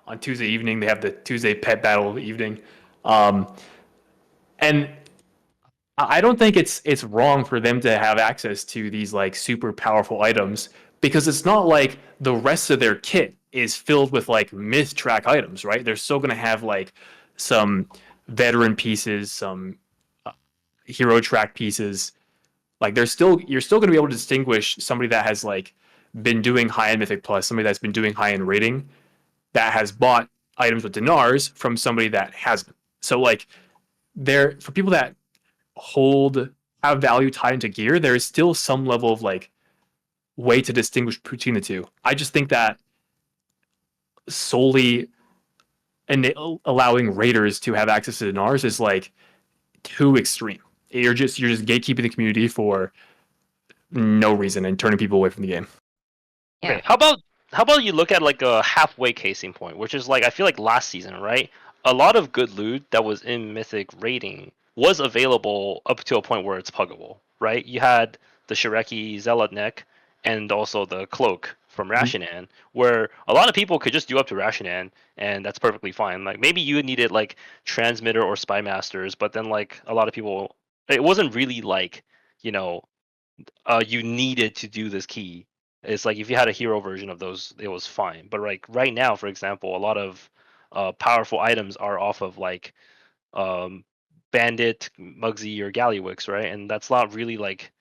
On Tuesday evening they have the Tuesday pet battle evening, and I don't think it's wrong for them to have access to these like super powerful items because it's not like the rest of their kit is filled with like myth track items, right? They're still gonna have like some veteran pieces, some hero track pieces. Like you're still gonna be able to distinguish somebody that has like been doing high end Mythic Plus, somebody that's been doing high end rating, that has bought items with dinars from somebody that hasn't. So like there for people that have value tied into gear, there is still some level of like way to distinguish between the two. I just think that solely allowing raiders to have access to dinars is like too extreme. You're just gatekeeping the community for no reason and turning people away from the game. Yeah. Okay. How about you look at like a halfway casing point, which is like I feel like last season, right? A lot of good loot that was in Mythic rating was available up to a point where it's puggable, right? You had the Shireki Zealot neck and also the cloak from Rashinan, where a lot of people could just do up to Rashinan, and that's perfectly fine. Like maybe you needed like Transmitter or Spy Masters, but then like a lot of people, it wasn't really like you know you needed to do this key. It's like if you had a hero version of those, it was fine. But like right now, for example, a lot of powerful items are off of like um, Bandit, Mugsy, or Gallywix, right? And that's not really like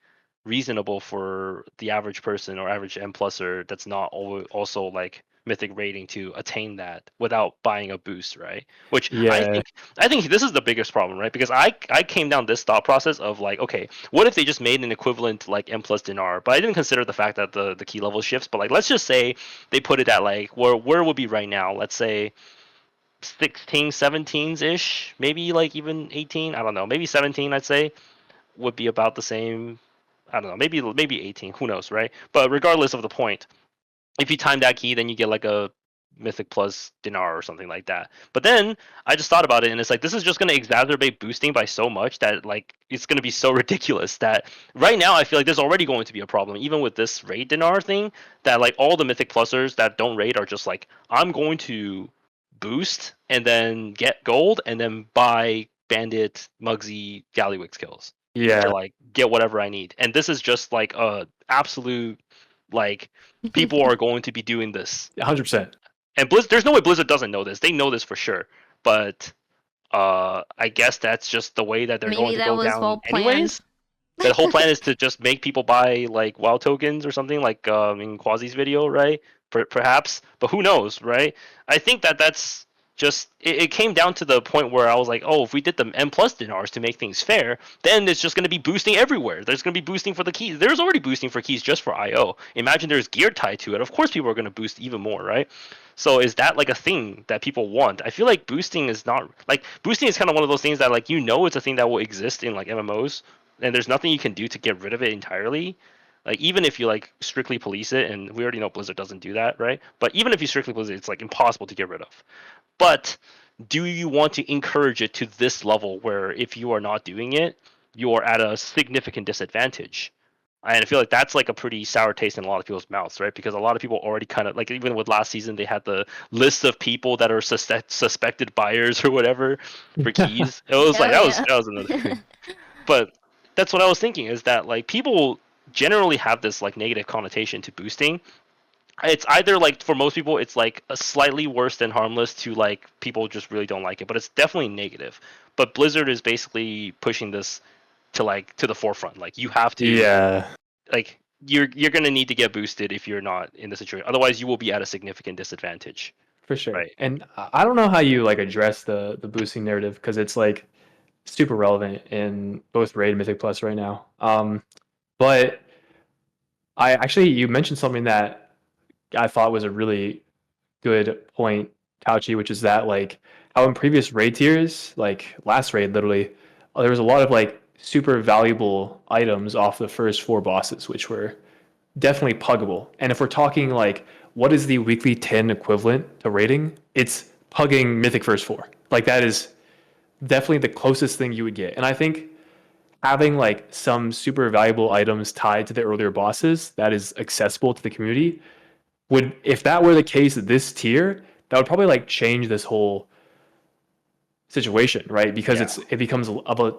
reasonable for the average person or average M pluser that's not also like mythic rating to attain that without buying a boost, right? Which Yeah. I think this is the biggest problem, right? Because I came down this thought process of like, okay, what if they just made an equivalent like M plus dinar? But I didn't consider the fact that the key level shifts. But like, let's just say they put it at like where it would be right now. Let's say 16, 17s ish, maybe like even 18. I don't know, maybe 17. I'd say would be about the same. I don't know, maybe 18. Who knows, right? But regardless of the point, if you time that key, then you get like a mythic plus dinar or something like that. But then I just thought about it, and it's like this is just going to exacerbate boosting by so much that like it's going to be so ridiculous that right now I feel like there's already going to be a problem, even with this raid dinar thing. That like all the mythic plusers that don't raid are just like, I'm going to boost and then get gold and then buy bandit, Mugsy, Gallywix kills to Yeah. like get whatever I need. And this is just like a absolute like people are going to be doing this. 100%. And there's no way Blizzard doesn't know this. They know this for sure. But I guess that's just the way that they're Maybe going to that go was down well planned. anyways. The whole plan is to just make people buy like WoW tokens or something like in Quasi's video, right? Perhaps, but who knows, right? I think that that's just it came down to the point where I was like, oh, if we did the M plus dinars to make things fair, then it's just going to be boosting everywhere. There's going to be boosting for the keys. There's already boosting for keys just for IO. Imagine there's gear tied to it. Of course, people are going to boost even more, right? So is that like a thing that people want? I feel like boosting is not like boosting is kind of one of those things that like it's a thing that will exist in like MMOs, and there's nothing you can do to get rid of it entirely. Like even if you like strictly police it, and we already know Blizzard doesn't do that, right? But even if you strictly police it, it's like impossible to get rid of. But do you want to encourage it to this level where if you are not doing it, you are at a significant disadvantage? And I feel like that's like a pretty sour taste in a lot of people's mouths, right? Because a lot of people already kind of like, even with last season, they had the list of people that are suspected buyers or whatever for keys. It was like that was another thing. But that's what I was thinking, is that like people generally have this like negative connotation to boosting. It's either like for most people it's like a slightly worse than harmless to like people just really don't like it, but it's definitely negative. But Blizzard is basically pushing this to the forefront. Like you have to Yeah. like you're gonna need to get boosted if you're not in the situation. Otherwise, you will be at a significant disadvantage. For sure. Right. And I don't know how you like address the boosting narrative because it's like super relevant in both Raid and Mythic Plus right now. But I actually you mentioned something that I thought was a really good point, Couchy, which is that like how in previous raid tiers, like last raid literally, there was a lot of like super valuable items off the first 4 bosses, which were definitely puggable. And if we're talking like what is the weekly 10 equivalent to rating, it's pugging Mythic first 4. Like that is definitely the closest thing you would get. And I think having like some super valuable items tied to the earlier bosses that is accessible to the community would, if that were the case this tier, that would probably like change this whole situation, right? Because it becomes of a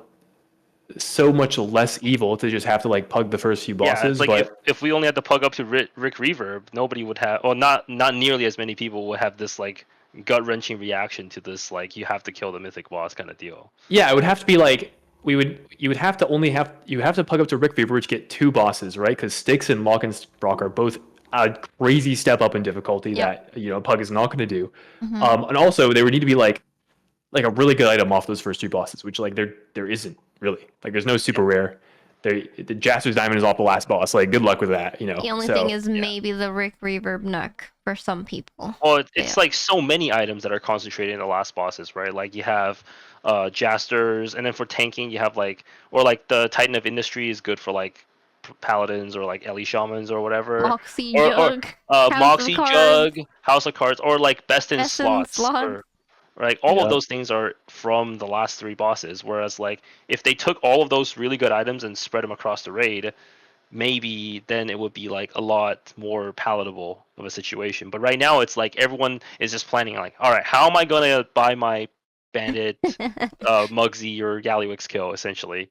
so much less evil to just have to like pug the first few Yeah, it's bosses. like But if we only had to plug up to Rick Reverb, nobody would have, or not nearly as many people would have this like gut wrenching reaction to this like you have to kill the mythic boss kind of deal. yeah, it would have to be like you would have to only have you have to plug up to Rick Weaver, which get 2 bosses, right? Because Styx and Lockenbrock are both a crazy step up in difficulty Yep. that Pug is not going to do. Mhm. And also there would need to be like a really good item off those first 2 bosses, which like there isn't really. Like there's no super rare. The Jaster's Diamond is off the last boss. Like good luck with that, The only So thing is maybe the Rick Reverb Nook for some people. Well, it's Yeah. like so many items that are concentrated in the last bosses, right? Like you have Jasters, and then for tanking you have like, or like the Titan of Industry is good for like paladins or like Ellie shamans or whatever, Moxie or Jug, House of Moxie Cards, Jug, House of Cards, or like Best in Essen Slots, Slot. or like all of yeah, those things are from the last 3 bosses. Whereas like if they took all of those really good items and spread them across the raid, maybe then it would be like a lot more palatable of a situation. But right now it's like everyone is just planning like, all right, how am I gonna buy my bandit, Mugsy or Gallywix kill essentially,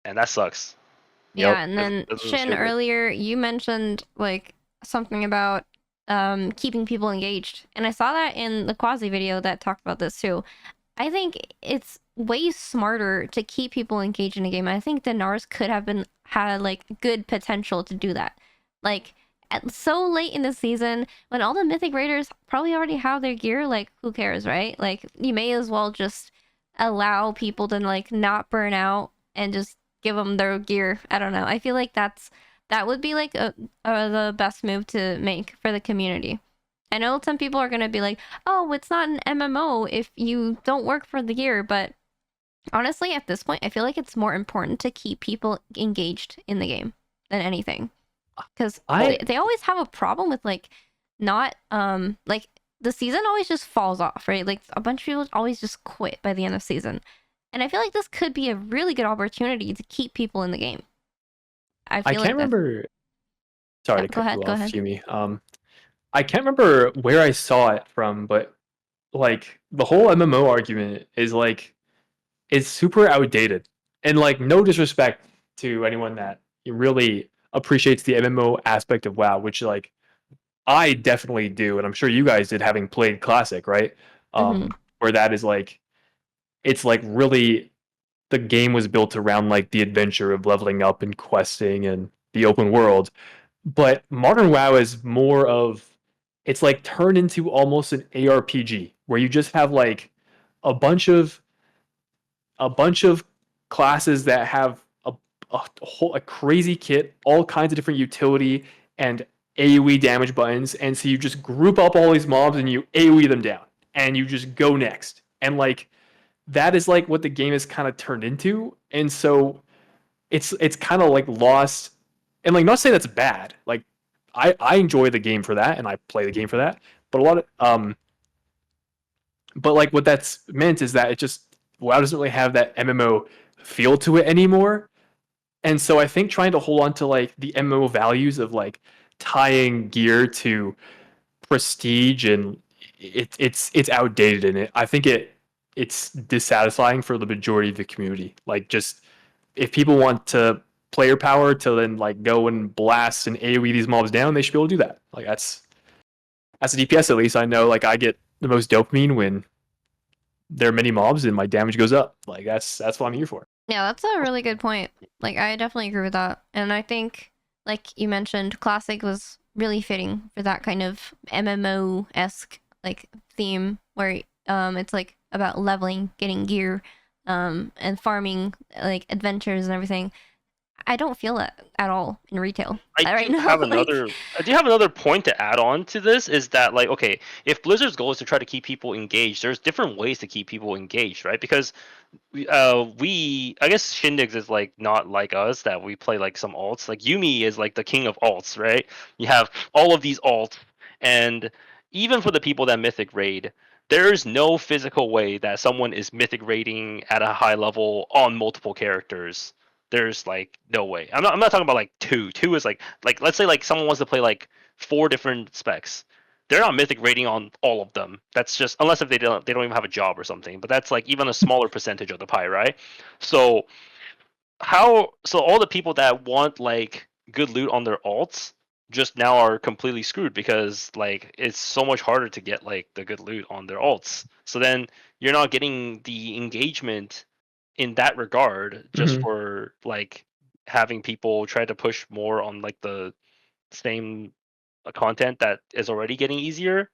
and that sucks. yep. Yeah, and then It doesn't Shin, feel good. earlier you mentioned like something about keeping people engaged. And I saw that in the Quasi video that talked about this too. I think it's way smarter to keep people engaged in a game. I think Dinars could have had like good potential to do that. Like so late in the season when all the Mythic Raiders probably already have their gear. Like, who cares, right? Like, you may as well just allow people to like not burn out and just give them their gear. I don't know. I feel like that would be like the best move to make for the community. I know some people are gonna be like, "Oh, it's not an MMO if you don't work for the gear," but honestly, at this point, I feel like it's more important to keep people engaged in the game than anything, because they always have a problem with like not like the season always just falls off, right? Like a bunch of people always just quit by the end of season, and I feel like this could be a really good opportunity to keep people in the game. I can't like remember. Sorry to go cut ahead, you go off, ahead. Yumi. I can't remember where I saw it from, but like the whole MMO argument is like it's super outdated. And like no disrespect to anyone that really appreciates the MMO aspect of WoW, which like I definitely do, and I'm sure you guys did having played Classic, right? Where that is like it's like really the game was built around like the adventure of leveling up and questing and the open world. But modern WoW is more of it's like turned into almost an ARPG where you just have like a bunch of a bunch of classes that have a crazy kit, all kinds of different utility and AoE damage buttons, and so you just group up all these mobs and you AoE them down, and you just go next, and like that is like what the game is kind of turned into, and so it's kind of like lost, and like not to say that's bad, like I enjoy the game for that, and I play the game for that, but a lot of but like what that's meant is that it just WoW doesn't really have that MMO feel to it anymore. And so I think trying to hold on to like the MMO values of like tying gear to prestige and it's outdated in it. I think it's dissatisfying for the majority of the community. Like just if people want to player power to then like go and blast and AoE these mobs down, they should be able to do that. Like that's as a DPS at least I know like I get the most dopamine when there are many mobs and my damage goes up. Like that's what I'm here for. Yeah, that's a really good point. Like, I definitely agree with that. And I think, like you mentioned, Classic was really fitting for that kind of MMO-esque like theme where it's like about leveling, getting gear, and farming like adventures and everything. I don't feel that at all in retail right now. Like, I do have another point to add on to this is that like okay, if Blizzard's goal is to try to keep people engaged, there's different ways to keep people engaged, right? Because I guess Shindigs is like not like us that we play like some alts. Like Yumi is like the king of alts, right? You have all of these alts, and even for the people that Mythic raid, there's no physical way that someone is Mythic raiding at a high level on multiple characters. There's like no way. I'm not talking about like two. Two is like let's say like someone wants to play like 4 different specs. They're not Mythic rating on all of them. That's just unless if they don't even have a job or something. But that's like even a smaller percentage of the pie, right? So all the people that want like good loot on their alts just now are completely screwed because like it's so much harder to get like the good loot on their alts. So then you're not getting the engagement in that regard just Mm-hmm. for like having people try to push more on like the same content that is already getting easier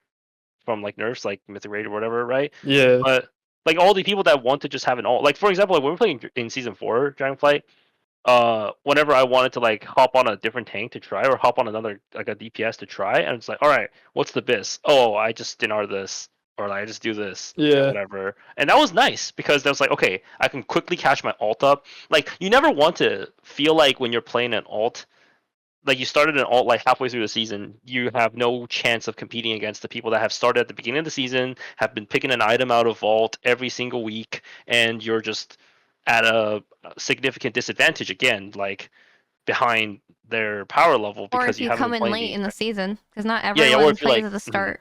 from like nerfs like Mythic Raid or whatever, right? Yeah. But like all the people that want to just have an alt, like for example, like when we're playing in season 4 Dragonflight, whenever I wanted to like hop on a different tank to try or hop on another like a DPS to try, and it's like, all right, what's the bis? Oh, I just dinar this, or like, I just do this, Yeah. whatever. And that was nice because that was like, okay, I can quickly catch my alt up. Like you never want to feel like when you're playing an alt like you started an alt like halfway through the season, you have no chance of competing against the people that have started at the beginning of the season, have been picking an item out of vault every single week, and you're just at a significant disadvantage again, like behind their power level or because if you you haven't come been in playing late the in the season, because not yeah, or everyone if you're plays like at the mhm. start.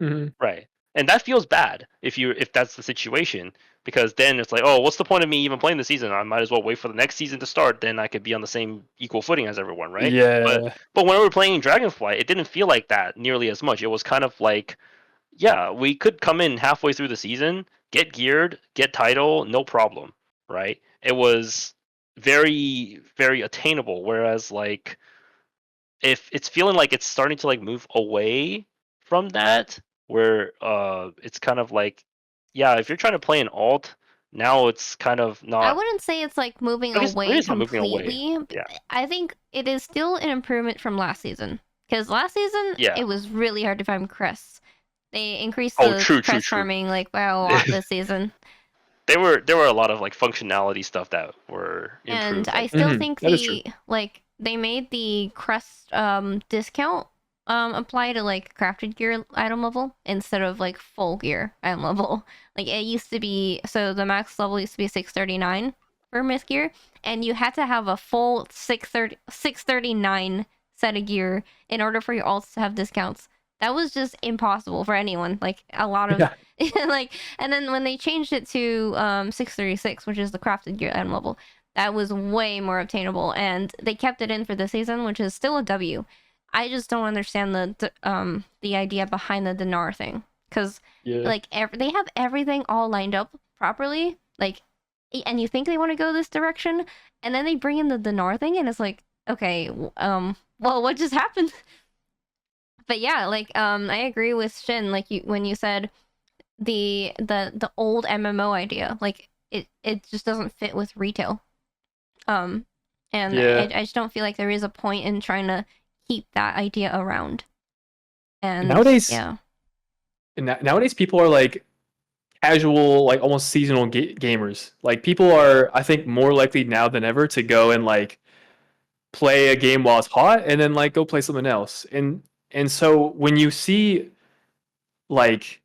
Mm-hmm. Right. And that feels bad if that's the situation because then it's like, oh, what's the point of me even playing the season? I might as well wait for the next season to start. Then I could be on the same equal footing as everyone, right? But Yeah. but when we were playing Dragonflight, it didn't feel like that nearly as much. It was kind of like, yeah, we could come in halfway through the season, get geared, get title, no problem, right? It was very very attainable. Whereas like if it's feeling like it's starting to like move away from that, where it's kind of like, yeah, if you're trying to play an alt, now it's kind of I not. wouldn't say it's like moving I guess maybe away it's not moving away. completely. Yeah. I think it is still an improvement from last season. Because last season, Yeah. it was really hard to find crests. They increased Oh, the true. crest farming like by a lot this season. There were a lot of like functionality stuff that were And improved. I still Mhm, think that is true. they made the crest discount apply to like crafted gear item level instead of like full gear item level. Like it used to be, so the max level used to be 639 for myth gear, and you had to have a full 639 set of gear in order for your alts to have discounts. That was just impossible for anyone. Like a lot of Yeah. like, and then when they changed it to 636, which is the crafted gear item level, that was way more obtainable, and they kept it in for this season, which is still a W. I just don't understand the idea behind the dinar thing, because Yeah. like they have everything all lined up properly, like, and you think they want to go this direction, and then they bring in the dinar thing, and it's like, okay, well, what just happened? But yeah, like, I agree with Shin, like when you said the old MMO idea, like it just doesn't fit with retail. And Yeah. I just don't feel like there is a point in trying to keep that idea around. And Nowadays, yeah, nowadays people are like casual, like almost seasonal gamers. Like people are, I think, more likely now than ever to go and like play a game while it's hot, and then like go play something else. And so when you see like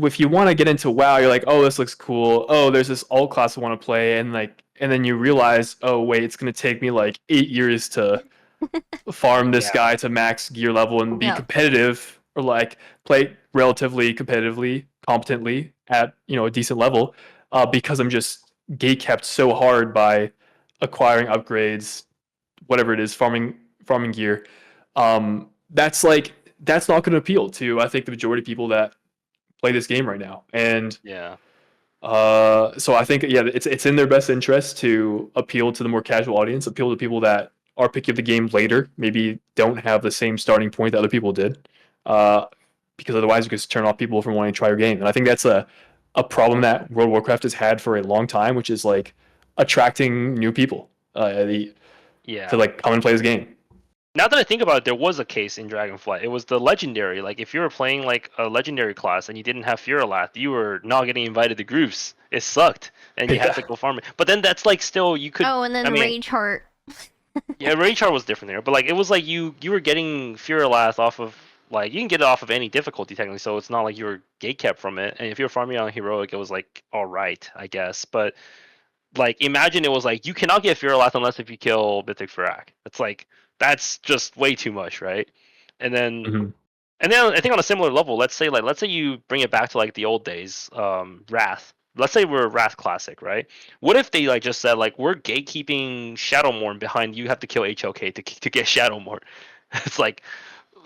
if you want to get into WoW, you're like, oh, this looks cool. Oh, there's this alt class I want to play, and like, and then you realize, oh wait, it's gonna take me like 8 years to farm this Yeah. guy to max gear level and be yeah, competitive, or like play relatively competitively, competently at a decent level, because I'm just gate kept so hard by acquiring upgrades, whatever it is, farming gear. That's like that's not going to appeal to, I think, the majority of people that play this game right now. And Yeah. so I think, yeah, it's in their best interest to appeal to the more casual audience, appeal to people that are picking up the game later, maybe don't have the same starting point that other people did, because otherwise you could turn off people from wanting to try your game. And I think that's a problem that World of Warcraft has had for a long time, which is like attracting new people to Yeah. like come and play this game. Now that I think about it, there was a case in Dragonflight. It was the legendary. Like if you were playing like a legendary class and you didn't have Furalath, you were not getting invited to groups. It sucked, and you had Yeah. to go farm it. But then that's like still you could. oh, and then I mean, Rage Heart. yeah, Raychar was different there, but like it was like you were getting Furalath off of, like you can get it off of any difficulty technically, so it's not like you were gatekept from it. And if you were farming on heroic, it was like all right, I guess. But like imagine it was like you cannot get Furalath unless if you kill Mythic Farak. It's like that's just way too much, right? And then Mhm. I think on a similar level, let's say you bring it back to like the old days, Wrath. Let's say we're Wrath Classic, right? What if they like just said like we're gatekeeping Shadowmourne behind you have to kill HOK to get Shadowmourne? It's like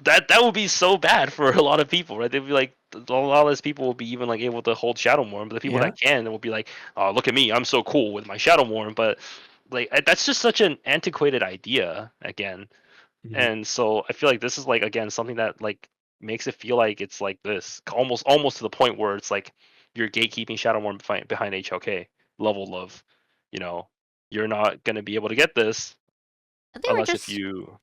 that would be so bad for a lot of people, right? They'd be like a lot of those people will be even like able to hold Shadowmourne, but the people Yeah. that can will be like, oh look at me, I'm so cool with my Shadowmourne. But like that's just such an antiquated idea again. Mhm. And so I feel like this is like again something that like makes it feel like it's like this almost to the point where it's like you're gatekeeping Shadowmourne behind HOK level of, you know, you're not gonna be able to get this I think unless if you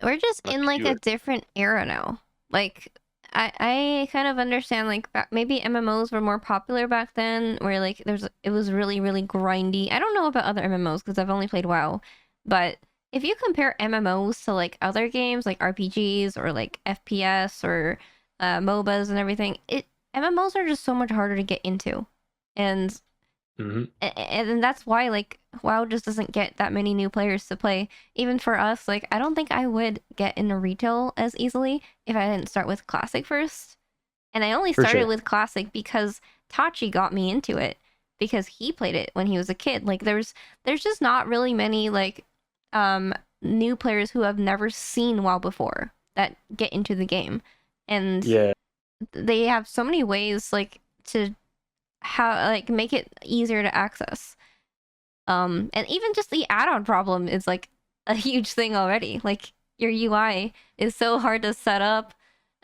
unless in you like do a it. different era now. Like I kind of understand like maybe MMOs were more popular back then, where like it was really grindy. I don't know about other MMOs because I've only played WoW, but if you compare MMOs to like other games like RPGs or like FPS or MOBAs and everything, it MMOs are just so much harder to get into, and Mhm. and that's why like WoW just doesn't get that many new players to play. Even for us, like I don't think I would get into retail as easily if I didn't start with Classic first. And I only For started sure. with Classic because Tachi got me into it because he played it when he was a kid. Like there's just not really many like um new players who have never seen WoW before that get into the game. And Yeah. they have so many ways like to how like make it easier to access. And even just the add-on problem is like a huge thing already. Like your UI is so hard to set up.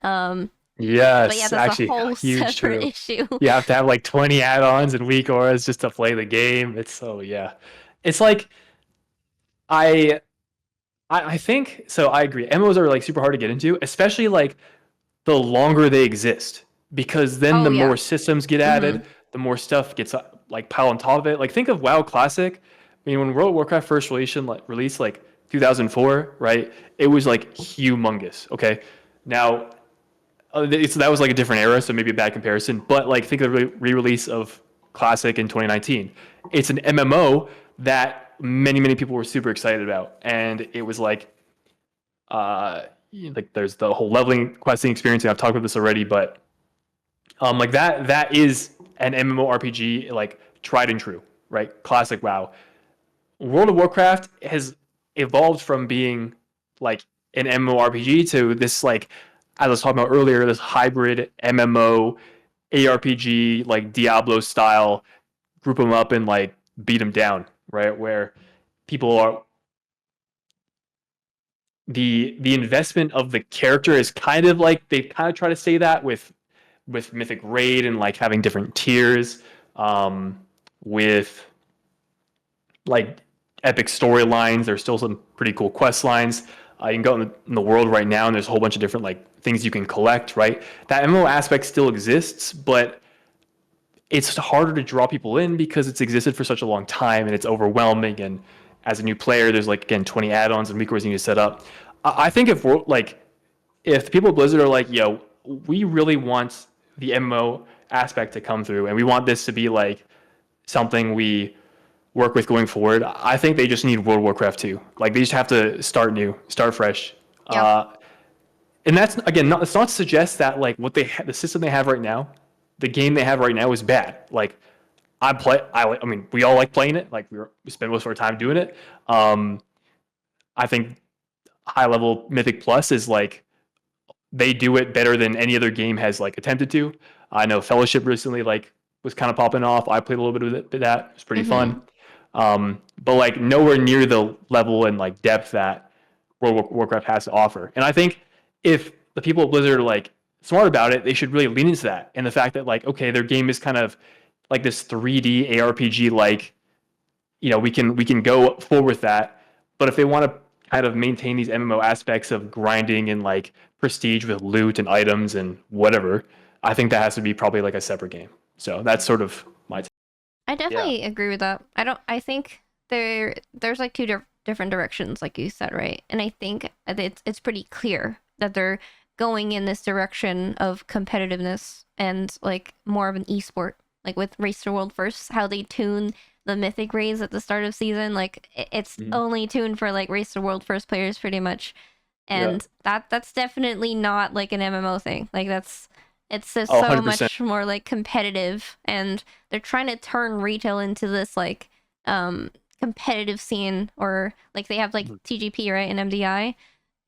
But yeah, Yes, that's a actually, whole huge separate true. issue. You have to have like 20 add-ons and weak auras just to play the game. It's so yeah. It's like I I think so. I agree. MMOs are like super hard to get into, especially like the longer they exist, because then Oh the yeah. more systems get Mm-hmm. added, the more stuff gets like piled on top of it. Like think of WoW Classic. I mean, when World of Warcraft first released like 2004, right? It was like humongous. Okay, now that was like a different era, so maybe a bad comparison. But like think of the re-release of Classic in 2019. It's an MMO that many people were super excited about, and it was uh, like there's the whole leveling questing experience. And I've talked about this already, but like that is an MMORPG like tried and true, right? Classic WoW. World of Warcraft has evolved from being like an MMORPG to this like as I was talking about earlier, this hybrid MMO ARPG like Diablo style, group them up and like beat them down, right? Where people are the investment of the character is kind of like they kind of try to say that with Mythic Raid and like having different tiers, with like epic storylines. There's still some pretty cool quest lines. You can go in the world right now, and there's a whole bunch of different like things you can collect. Right, that MMO aspect still exists, but it's harder to draw people in because it's existed for such a long time and it's overwhelming. And as a new player, there's like again 20 add-ons and weaknesses you need to set up. I think if we're like if the people at Blizzard are like, yo, we really want the MMO aspect to come through and we want this to be like something we work with going forward, I think they just need World of Warcraft 2. Like they just have to start new, start fresh. Yep. And that's again, it's not to suggest that like the system they have right now, the game they have right now is bad. Like I mean, we all like playing it. Like we spend most of our time doing it. I think high level Mythic Plus is like they do it better than any other game has like attempted to. I know Fellowship recently like was kind of popping off. I played a little bit of that. It was pretty Mm-hmm. fun. But like nowhere near the level and like depth that World of Warcraft has to offer. And I think if the people at Blizzard are like smart about it, they should really lean into that. And the fact that like, okay, their game is kind of like this 3D ARPG, like, we can go forward with that. But if they want to kind of maintain these MMO aspects of grinding and like prestige with loot and items and whatever, I think that has to be probably like a separate game. So that's sort of my take. I Yeah. definitely agree with that. I think there's like two different directions, like you said, right? And I think it's pretty clear that they're going in this direction of competitiveness and like more of an esport, like with Race to World First, how they tune the Mythic raids at the start of season. Like it's Mhm. only tuned for like Race to World First players, pretty much, Yeah. and that's definitely not like an MMO thing. Like it's just Oh, so 100%. much more like competitive, and they're trying to turn retail into this like competitive scene, or like they have like TGP, right, and MDI,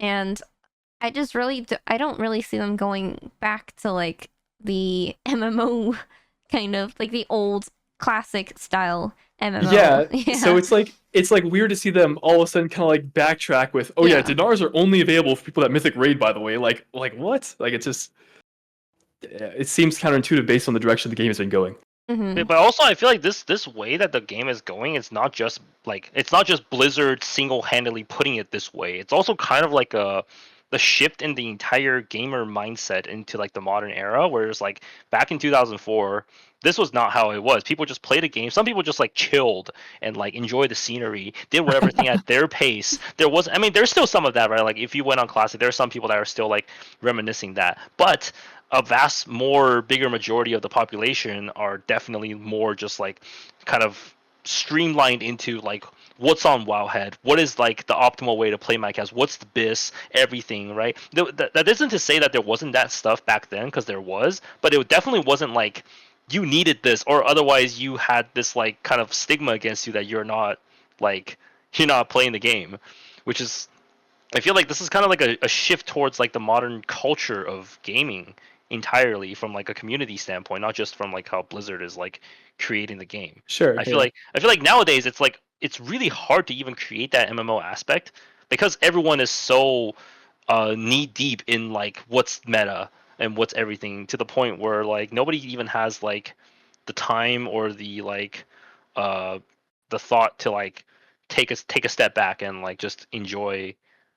and I just really I don't really see them going back to like the MMO kind of like the old classic style MMO. Yeah. So Yeah. it's like weird to see them all of a sudden kind of like backtrack with, oh yeah, Yeah. dinars are only available for people that Mythic raid, by the way. Like what? Like it's just it seems counterintuitive based on the direction the game has been going. Hmm. But also, I feel like this way that the game is going, it's not just Blizzard single-handedly putting it this way. It's also kind of like the shift in the entire gamer mindset into like the modern era, whereas like back in 2004, this was not how it was. People just played a game. Some people just like chilled and like enjoyed the scenery, did whatever thing at their pace. I mean, there's still some of that, right? Like if you went on Classic, there are some people that are still like reminiscing that, but a bigger majority of the population are definitely more just like kind of streamlined into like what's on Wowhead, what is like the optimal way to play my cast, what's the BIS, everything, right? That isn't to say that there wasn't that stuff back then, because there was, but it definitely wasn't like you needed this, or otherwise you had this like kind of stigma against you that like you're not playing the game, which is, I feel like this is kind of like a shift towards like the modern culture of gaming entirely, from like a community standpoint, not just from like how Blizzard is like creating the game. Sure. I feel Yeah. like I feel like nowadays it's like it's really hard to even create that MMO aspect because everyone is so knee deep in like what's meta and what's everything, to the point where like nobody even has like the time or the like uh the thought to like take a step back and like just enjoy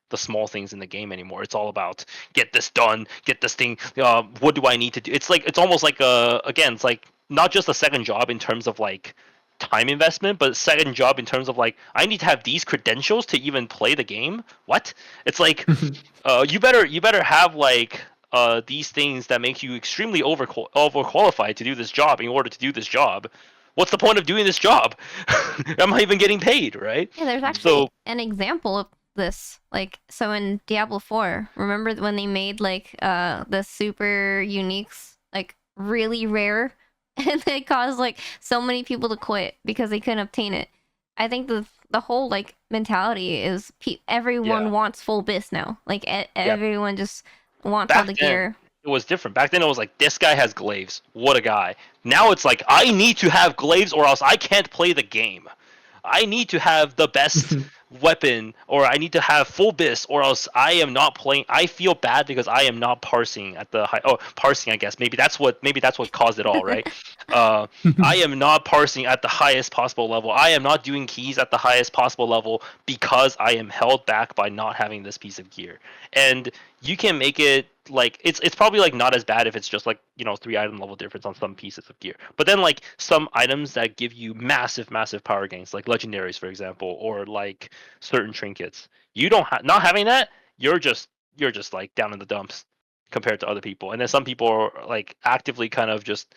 the small things in the game anymore. It's all about get this done, get this thing. What do I need to do? It's like it's almost like again, it's like not just a second job in terms of like time investment, but second job in terms of like I need to have these credentials to even play the game. What? It's like you better have like these things that make you extremely overqualified to do this job in order to do this job. What's the point of doing this job? I'm not even getting paid, right? Yeah, there's actually So an example of this. Like, so in Diablo 4, remember when they made like the super uniques like really rare, and they caused like so many people to quit because they couldn't obtain it. I think the whole like mentality is everyone yeah, wants full bis now. Like everyone just wants all back the then gear. it was different. Back then it was like this guy has glaives. What a guy. Now it's like I need to have glaives or else I can't play the game. I need to have the best weapon, or I need to have full bis, or else I am not playing. I feel bad because I am not parsing at the high. Oh, parsing, I guess maybe that's what caused it all, right? Uh, I am not parsing at the highest possible level. I am not doing keys at the highest possible level because I am held back by not having this piece of gear. And you can make it like it's probably like not as bad if it's just like 3 item level difference on some pieces of gear, but then like some items that give you massive power gains, like legendaries for example, or like certain trinkets, you don't not having that, you're just like down in the dumps compared to other people. And then some people are like actively kind of just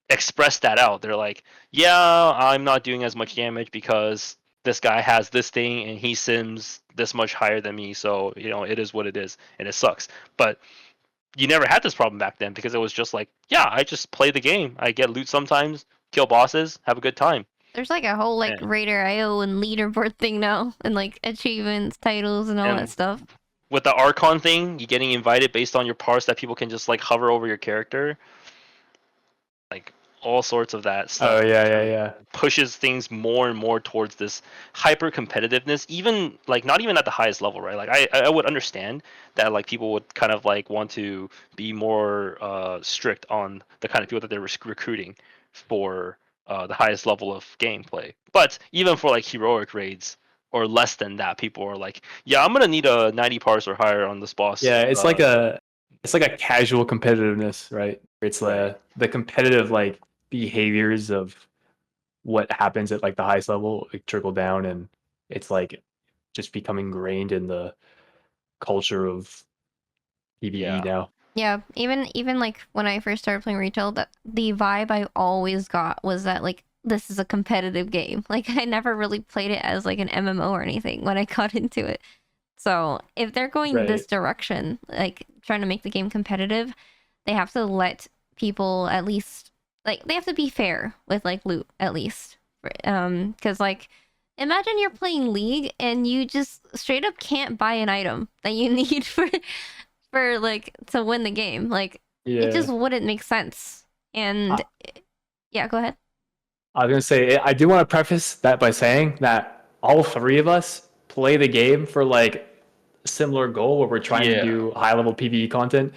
express that out. They're like, yeah, I'm not doing as much damage because this guy has this thing and he sims this much higher than me, so it is what it is and it sucks. But you never had this problem back then because it was just like, yeah, I just play the game. I get loot sometimes, kill bosses, have a good time. There's like a whole like And, Raider IO and leaderboard thing now, and like achievements, titles, and all that and stuff. with the Archon thing, you getting invited based on your parts that people can just like hover over your character, like all sorts of that Oh stuff yeah, just yeah, yeah. pushes things more and more towards this hyper competitiveness, even like not even at the highest level, right? Like I would understand that like people would kind of like want to be more strict on the kind of people that they're recruiting for the highest level of gameplay, but even for like heroic raids or less than that, people are like, yeah, I'm gonna need a 90 parse or higher on this boss. Yeah, it's like a casual competitiveness, right? It's Right. the competitive like behaviors of what happens at like the highest level like, trickle down, and it's like just becoming ingrained in the culture of PvE Yeah. now. Yeah, even like when I first started playing retail, that the vibe I always got was that like this is a competitive game. Like I never really played it as like an MMO or anything when I got into it. So if they're going Right. this direction, like trying to make the game competitive, they have to let people at least like they have to be fair with like loot at least. Because like imagine you're playing League and you just straight up can't buy an item that you need for like to win the game. Like it just Yeah. wouldn't make sense. And I, yeah, go ahead. I was gonna say I do want to preface that by saying that all three of us play the game for like a similar goal where we're trying to Yeah. do high level PvE content.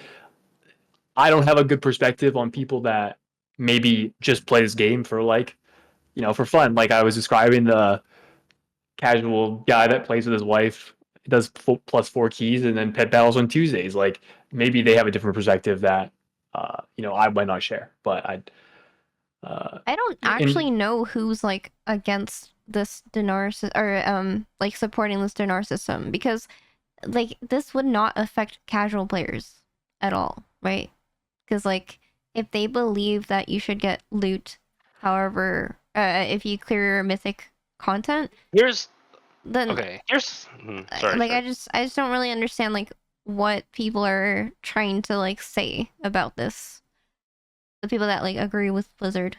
I don't have a good perspective on people that maybe just play this game for like, for fun. Like I was describing the casual guy that plays with his wife, does plus 4 keys, and then pet battles on Tuesdays. Like maybe they have a different perspective that, I might not share. But I don't in actually know who's like against this dinar or like supporting this dinar system, because like this would not affect casual players at all, right? Because like if they believe that you should get loot, however, if you clear mythic content, Here's then okay. Here's sorry, like sorry. I just don't really understand like what people are trying to like say about this. The people that like agree with Blizzard.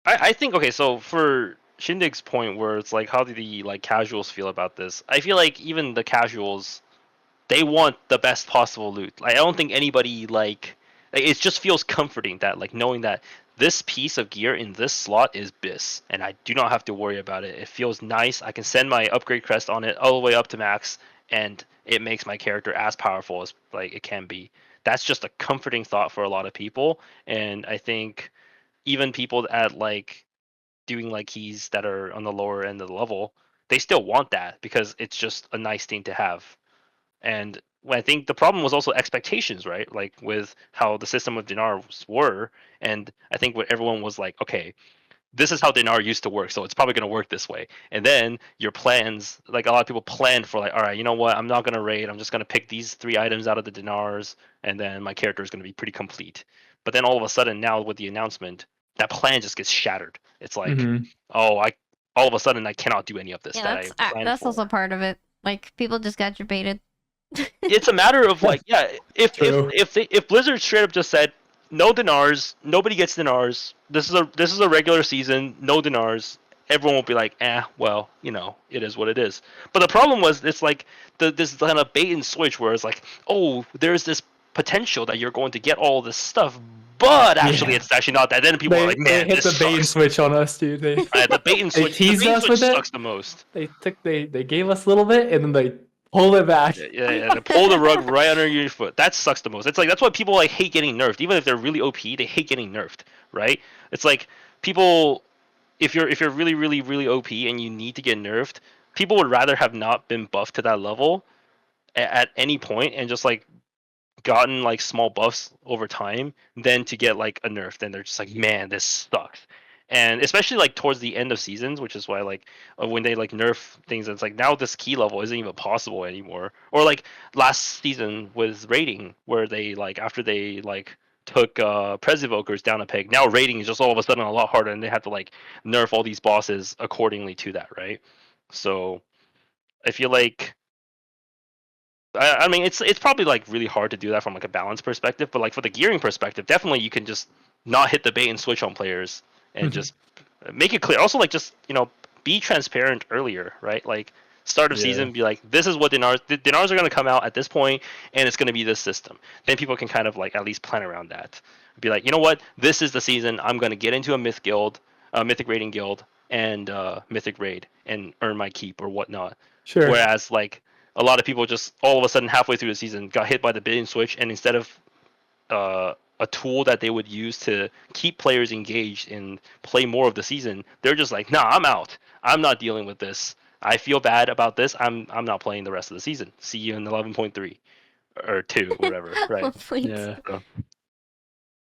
I think okay. So for Shindig's point, where it's like, how do the like casuals feel about this? I feel like even the casuals, they want the best possible loot. Like I don't think anybody like it just feels comforting that like knowing that this piece of gear in this slot is BIS, and I do not have to worry about it. It feels nice. I can send my upgrade crest on it all the way up to max, and it makes my character as powerful as like it can be. That's just a comforting thought for a lot of people, and I think even people at like doing like keys that are on the lower end of the level, they still want that because it's just a nice thing to have. And I think the problem was also expectations, right? Like with how the system of dinars were, and I think what everyone was like, okay, this is how dinar used to work, so it's probably going to work this way. And then your plans, like a lot of people planned for like, all right, you know what, I'm not going to raid, I'm just going to pick these 3 items out of the dinars, and then my character is going to be pretty complete. But then all of a sudden now with the announcement, that plan just gets shattered. It's like, oh, I all of a sudden I cannot do any of this that I planned that's for. also part of it. Like people just got debated. It's a matter of like, yeah, if Blizzard straight up just said no dinars, nobody gets dinars. This is a regular season, no dinars. Everyone will be like, well, you know, it is what it is. But the problem was, it's like this kind of bait and switch where it's like, oh, there's this potential that you're going to get all this stuff, but actually it's actually not that. Then people are like, man, they hit this the bait and sucks. switch on us, dude. They The bait and switch, teased us with it. Sucks the most. They gave us a little bit and then they pull it back. Yeah, they pull the rug right under your foot. That sucks the most. It's like that's why people like hate getting nerfed. Even if they're really OP, they hate getting nerfed, right? It's like people, if you're really really OP and you need to get nerfed, people would rather have not been buffed to that level at any point and just like gotten like small buffs over time than to get like a nerf. Then they're just like, man, this sucks. And especially like towards the end of seasons, which is why like when they like nerf things, it's like now this key level isn't even possible anymore. Or like last season with raiding, where they like after they like took Prez Evokers down a peg, now raiding is just all of a sudden a lot harder, and they have to like nerf all these bosses accordingly to that, right? So I feel like I mean, it's probably like really hard to do that from like a balance perspective, but like for the gearing perspective, definitely you can just not hit the bait and switch on players and just make it clear. Also, like just be transparent earlier, right? Like start of season, be like, this is what dinars are going to come out at this point, and it's going to be this system. Then people can kind of like at least plan around that. Be like, you know what, this is the season. I'm going to get into a mythic raiding guild, and mythic raid and earn my keep or whatnot. Sure. Whereas like a lot of people just all of a sudden halfway through the season got hit by the bait and switch, and instead of a tool that they would use to keep players engaged and play more of the season, they're just like, nah, I'm out. I'm not dealing with this. I feel bad about this. I'm not playing the rest of the season. See you in 11.3 or 2, whatever. Right? Yeah.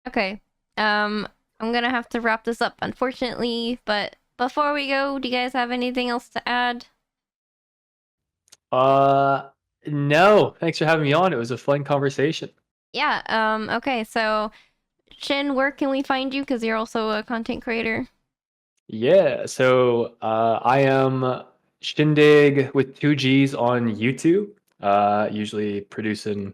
Okay. I'm gonna have to wrap this up, unfortunately. But before we go, do you guys have anything else to add? No. Thanks for having me on. It was a fun conversation. Yeah. Okay. So, Shin, where can we find you? Because you're also a content creator. Yeah. So, I am Shindig with 2 G's on YouTube. Usually producing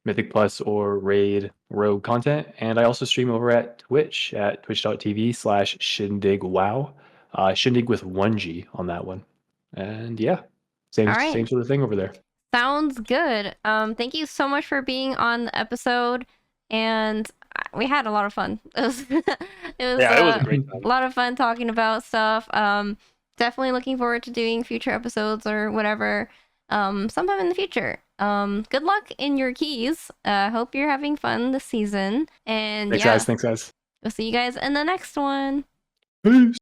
Mythic Plus or Raid Rogue content, and I also stream over at Twitch at twitch.tv/ShindigWow. Shindig with 1 G on that one. And yeah, same sort of thing over there. Sounds good. Thank you so much for being on the episode, and we had a lot of fun. It was a great time. A lot of fun talking about stuff. Definitely looking forward to doing future episodes or whatever sometime in the future. Good luck in your keys. Hope you're having fun this season. And Thanks guys. We'll see you guys in the next one. Peace.